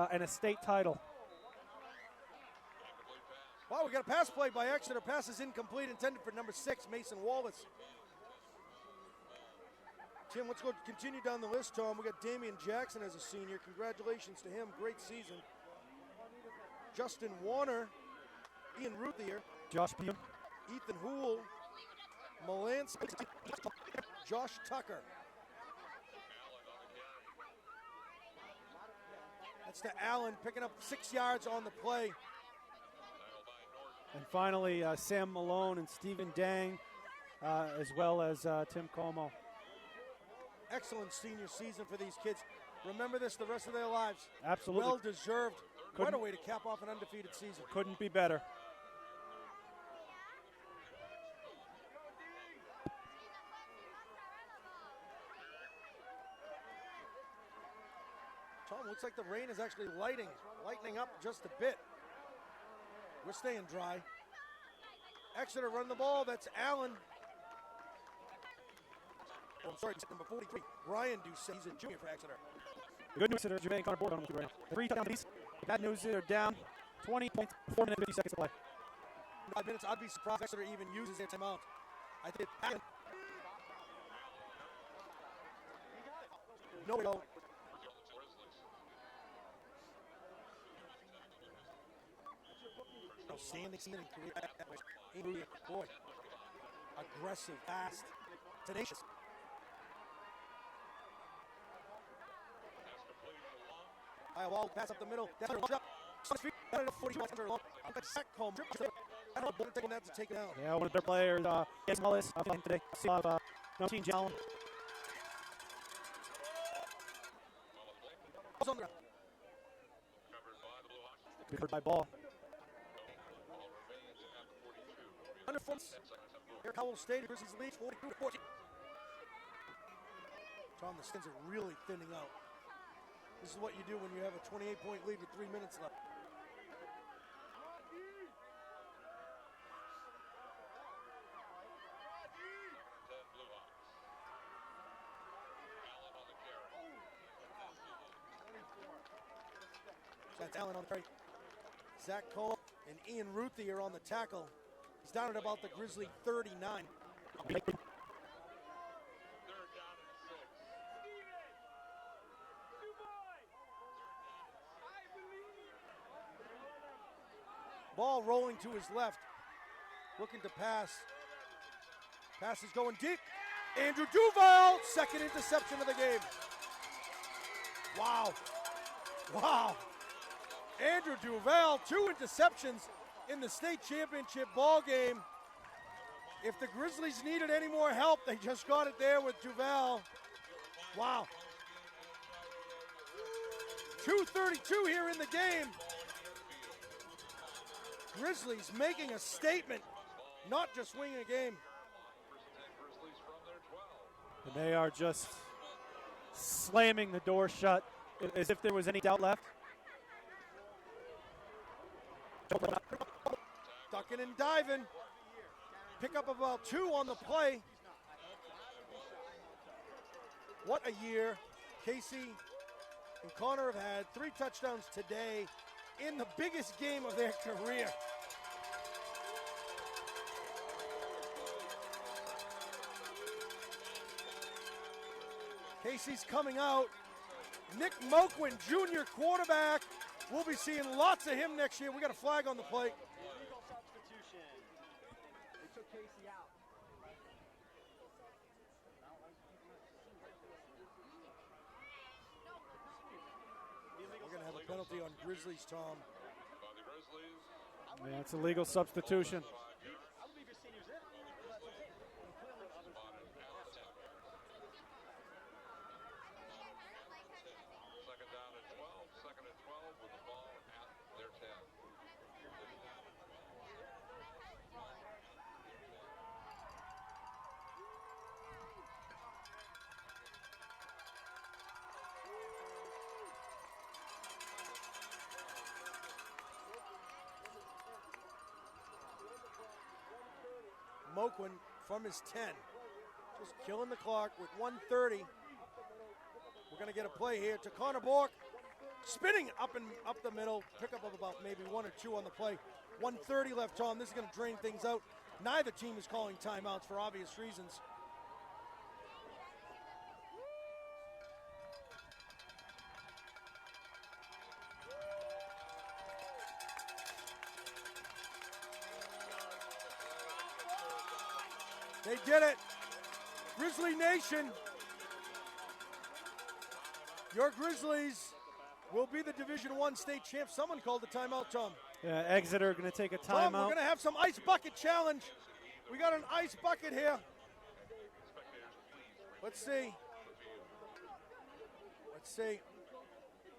and a state title. Wow, we got a pass play by Exeter. Pass is incomplete, intended for number 6, Mason Wallace. Tim, let's go continue down the list, Tom. We got Damian Jackson as a senior. Congratulations to him. Great season. Justin Warner, Ian Ruthier, Josh Beam. Ethan Houle, Malansky, Josh Tucker. That's to Allen, picking up 6 yards on the play. And finally, Sam Malone and Stephen Dang, as well as Tim Como. Excellent senior season for these kids. Remember this the rest of their lives. Absolutely. Well deserved. What a Couldn't- way to cap off an undefeated season. Couldn't be better. Tom, looks like the rain is actually lightening up just a bit. We're staying dry. Exeter run the ball. That's Allen. Oh, I'm sorry, number 43, Ryan Doucet. He's a junior for Exeter. Good news that Jermaine Connor Bork on right now. 3 touchdowns. Bad news, they're down 20 points, 4 minutes, 50 seconds to play. 5 minutes. I'd be surprised if Exeter even uses their timeout. I think it's no go. Standing, boy, aggressive, fast, tenacious. I wall pass up the middle. That's up. 40 yards long. Sack home. I don't know taking that to take it out. Yeah, one of their players, Yes Ellis, today. No team Jalen. Good by ball. Under fronts. Here, Howell State. Grizzlies lead 42-14. Tom, the skins are really thinning out. This is what you do when you have a 28-point lead with 3 minutes left. That's Allen on the carry. Zach Cole and Ian Ruthier on the tackle. He's down at about the Grizzly 39. Ball rolling to his left. Looking to pass. Pass is going deep. Andrew Duval, second interception of the game. Wow. Wow. Andrew Duval, 2 interceptions in the state championship ball game. If the Grizzlies needed any more help, they just got it there with Duval. Wow. 2:32 here in the game. Grizzlies making a statement, not just winning a game. And they are just slamming the door shut as if there was any doubt left. Ducking and diving. Pick up about 2 on the play. What a year Casey and Connor have had. 3 touchdowns today in the biggest game of their career. Casey's coming out. Nick Moquin, junior quarterback. We'll be seeing lots of him next year. We got a flag on the plate. Illegal substitution. They took Casey out. penalty on Grizzlies, Tom. By the Grizzlies. Yeah, it's a legal substitution. Second down and 12. Second and 12 with the ball at their 10. Moquin from his 10. Just killing the clock with 1:30. We're going to get a play here to Connor Bork. Spinning up the middle. Pickup of about maybe 1 or 2 on the play. 1:30 left, Tom. This is going to drain things out. Neither team is calling timeouts for obvious reasons. They did it. Grizzly Nation. Your Grizzlies will be the Division I state champs. Someone called the timeout, Tom. Yeah, Exeter going to take a Tom, we're timeout. going to have some ice bucket challenge. We got an ice bucket here. Let's see. Let's see.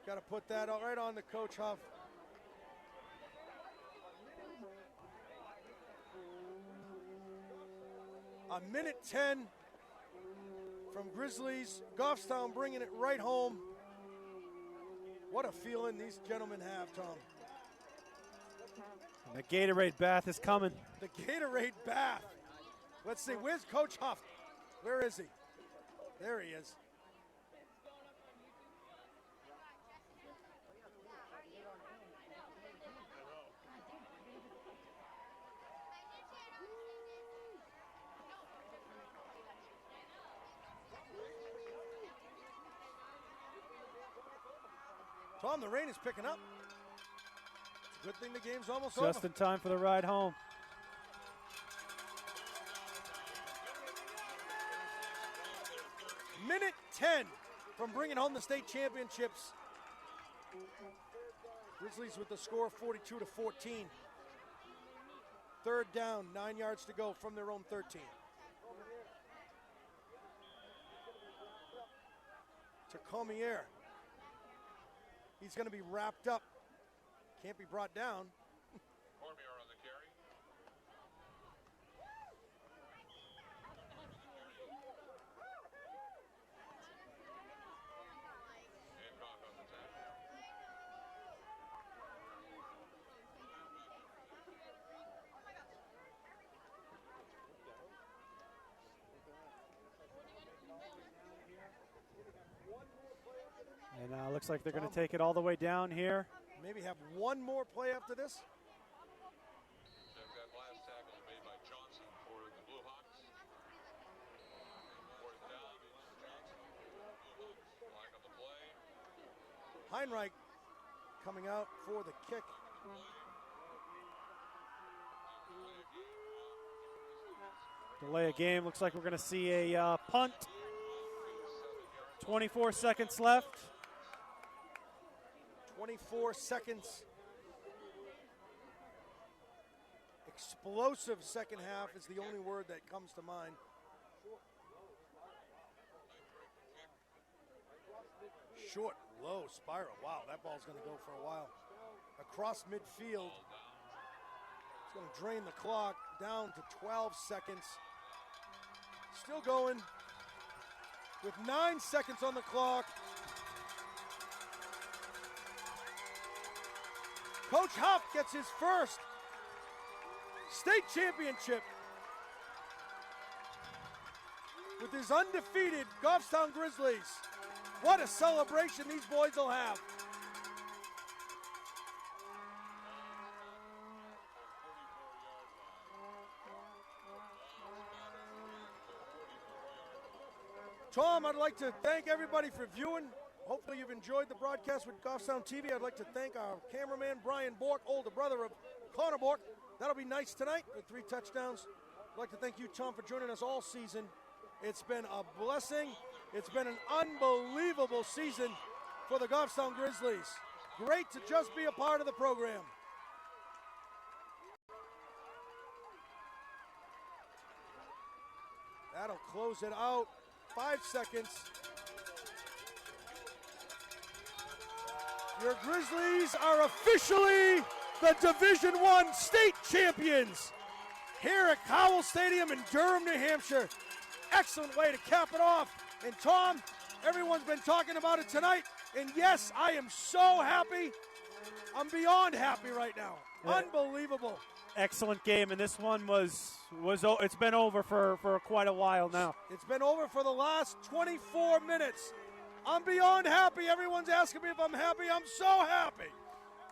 Got to put that right on the Coach Huff. A minute 10 from Grizzlies. Goffstown bringing it right home. What a feeling these gentlemen have, Tom. And the Gatorade bath is coming. The Gatorade bath. Let's see, where's Coach Huff? Where is he? There he is. Tom, the rain is picking up. It's a good thing the game's almost Just over. in time for the ride home. Minute 10 from bringing home the state championships. Grizzlies with the score 42-14. Third down, 9 yards to go from their own 13. To Comier. He's going to be wrapped up. Can't be brought down. Cormier on the carry. Hancock on the tackle. And looks like they're going to take it all the way down here. Maybe have one more play after this. That last tackle is made by Johnson for the Blue Hawks. Fourth down, Johnson. Blue Hawks flag on the play. Heinreich coming out for the kick. Delay a game. Looks like we're going to see a punt. 24 seconds left. 24 seconds. Explosive second half is the only word that comes to mind. Short, low, spiral. Wow, that ball's going to go for a while. Across midfield. It's going to drain the clock down to 12 seconds. Still going with 9 seconds on the clock. Coach Huff gets his first state championship with his undefeated Goffstown Grizzlies. What a celebration these boys will have. Tom, I'd like to thank everybody for viewing. Hopefully you've enjoyed the broadcast with Goffstown TV. I'd like to thank our cameraman, Brian Bork, older brother of Connor Bork. That'll be nice tonight with 3 touchdowns. I'd like to thank you, Tom, for joining us all season. It's been a blessing. It's been an unbelievable season for the Goffstown Grizzlies. Great to just be a part of the program. That'll close it out. 5 seconds. Your Grizzlies are officially the Division I state champions here at Cowell Stadium in Durham, New Hampshire. Excellent way to cap it off. And Tom, everyone's been talking about it tonight. And yes, I am so happy. I'm beyond happy right now. Yeah. Unbelievable. Excellent game, and this one it's been over for quite a while now. It's been over for the last 24 minutes. I'm beyond happy. Everyone's asking me if I'm happy. I'm so happy.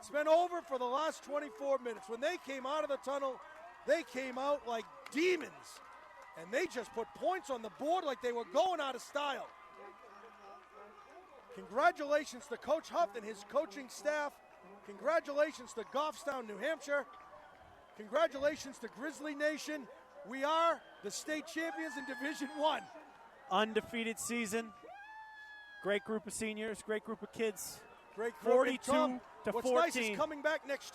It's been over for the last 24 minutes. When they came out of the tunnel, they came out like demons. And they just put points on the board like they were going out of style. Congratulations to Coach Huff and his coaching staff. Congratulations to Goffstown, New Hampshire. Congratulations to Grizzly Nation. We are the state champions in Division I. Undefeated season. Great group of seniors, great group of kids. Great group. 42 Tom, to what's 14. nice is coming back next year.